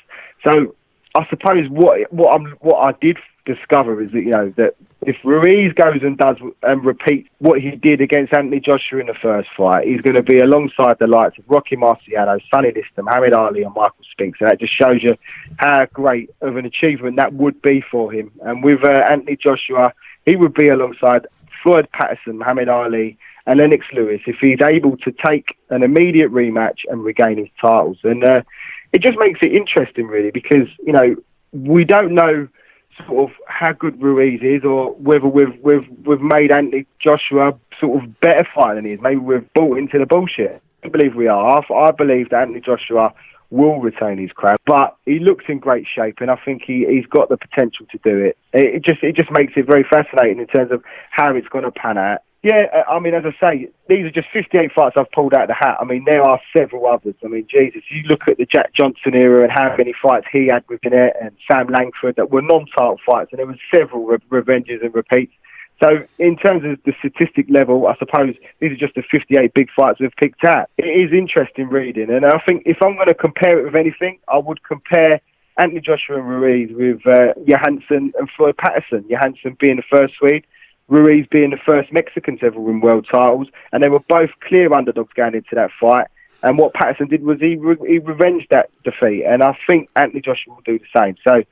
Speaker 2: So I suppose what I did discover is that that if Ruiz goes and does and repeats what he did against Anthony Joshua in the first fight, he's going to be alongside the likes of Rocky Marciano, Sonny Liston, Muhammad Ali, and Michael Spinks. And that just shows you how great of an achievement that would be for him. And with Anthony Joshua, he would be alongside Floyd Patterson, Muhammad Ali, and Lennox Lewis if he's able to take an immediate rematch and regain his titles. And it just makes it interesting, really, because we don't know sort of how good Ruiz is, or whether we've made Anthony Joshua sort of better fighter than he is. Maybe we've bought into the bullshit. I believe we are. I believe that Anthony Joshua will retain his crown, but he looks in great shape, and I think he's got the potential to do it. It just makes it very fascinating in terms of how it's going to pan out. Yeah, I mean, as I say, these are just 58 fights I've pulled out of the hat. I mean, there are several others. I mean, Jesus, you look at the Jack Johnson era and how many fights he had with Jeanette and Sam Langford that were non-title fights, and there were several revenges and repeats. So in terms of the statistic level, I suppose these are just the 58 big fights we've picked out. It is interesting reading, and I think if I'm going to compare it with anything, I would compare Anthony Joshua and Ruiz with Hansen and Floyd Patterson. Hansen being the first Swede, Ruiz being the first Mexican to ever win world titles, and they were both clear underdogs going into that fight. And what Patterson did was he revenged that defeat, and I think Anthony Joshua will do the same. So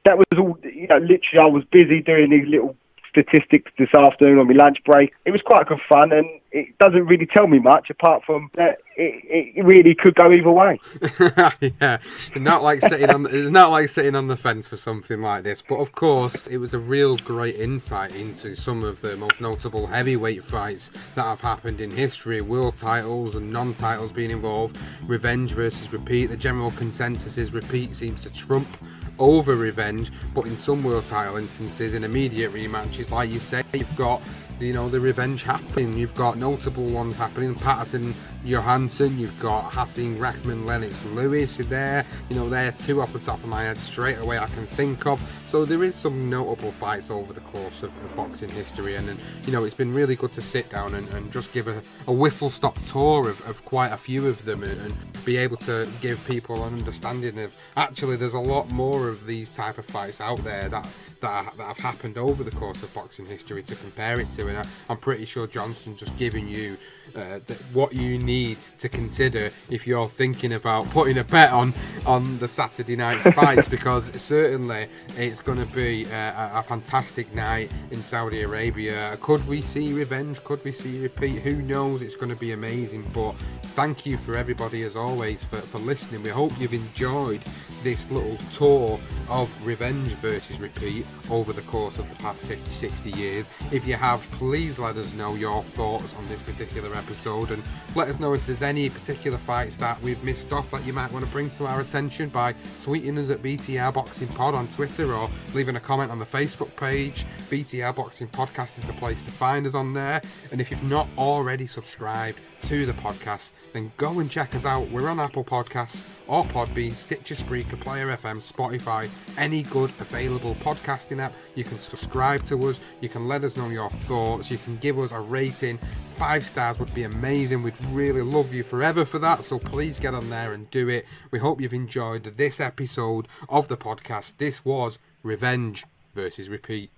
Speaker 2: that was all. Literally, I was busy doing these little statistics this afternoon on my lunch break. It was quite good fun, and it doesn't really tell me much apart from that it really could go either way.
Speaker 1: Yeah, not like sitting on the fence for something like this, but of course it was a real great insight into some of the most notable heavyweight fights that have happened in history, world titles and non-titles being involved, revenge versus repeat. The general consensus is repeat seems to trump over revenge, but in some world title instances, in immediate rematches, like you say, you've got the revenge happening. You've got notable ones happening. Patterson, Hansen, you've got Haye, Rackman, Lennox, Ruiz there. They're two off the top of my head straight away I can think of. So there is some notable fights over the course of boxing history, and it's been really good to sit down and just give a whistle-stop tour of quite a few of them and be able to give people an understanding of actually there's a lot more of these type of fights out there that have happened over the course of boxing history to compare it to, and I'm pretty sure Johnston's just giving you what you need to consider if you're thinking about putting a bet on the Saturday night's fights, because certainly it's going to be a fantastic night in Saudi Arabia. Could we see revenge? Could we see repeat? Who knows? It's going to be amazing. But thank you for everybody as always for listening. We hope you've enjoyed this little tour of revenge versus repeat over the course of the past 50-60 years. If you have, please let us know your thoughts on this particular episode, and let us know if there's any particular fights that we've missed off that you might want to bring to our attention by tweeting us at BTR Boxing Pod on Twitter or leaving a comment on the Facebook page. BTR Boxing Podcast is the place to find us on there, and if you've not already subscribed to the podcast, then go and check us out. We're on Apple Podcasts or Podbean, Stitcher, Spreaker, Player FM, Spotify, any good available podcasting app. You can subscribe to us, you can let us know your thoughts, you can give us a rating. 5 stars would be amazing. We'd really love you forever for that, so please get on there and do it. We hope you've enjoyed this episode of the podcast. This was Revenge versus Repeat.